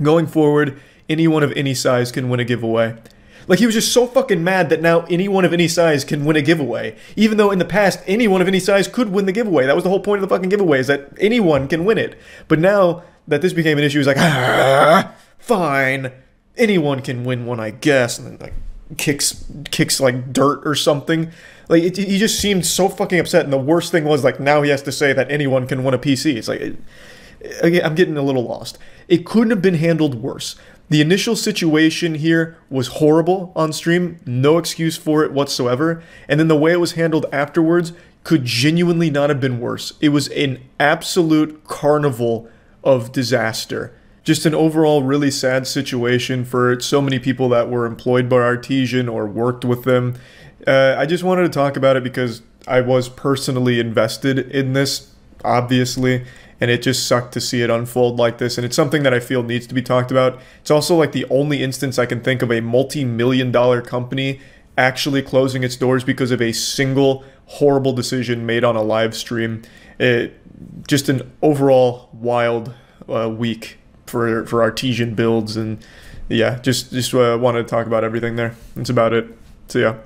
going forward, anyone of any size can win a giveaway. Like, he was just so fucking mad that now anyone of any size can win a giveaway. Even though in the past, anyone of any size could win the giveaway. That was the whole point of the fucking giveaway, is that anyone can win it. But now that this became an issue, he's like, fine, anyone can win one, I guess. And then, like, kicks like dirt or something. Like, he just seemed so fucking upset. And the worst thing was, like, now he has to say that anyone can win a PC. It's like, I'm getting a little lost. It couldn't have been handled worse. The initial situation here was horrible on stream, no excuse for it whatsoever, and then the way it was handled afterwards could genuinely not have been worse. It was an absolute carnival of disaster. Just an overall really sad situation for so many people that were employed by Artesian or worked with them. I just wanted to talk about it because I was personally invested in this, obviously, and it just sucked to see it unfold like this, and it's something that I feel needs to be talked about. It's also like the only instance I can think of a multi-million-dollar company actually closing its doors because of a single horrible decision made on a live stream. Just an overall wild week for Artesian builds, and yeah, just wanted to talk about everything there. That's about it. So yeah.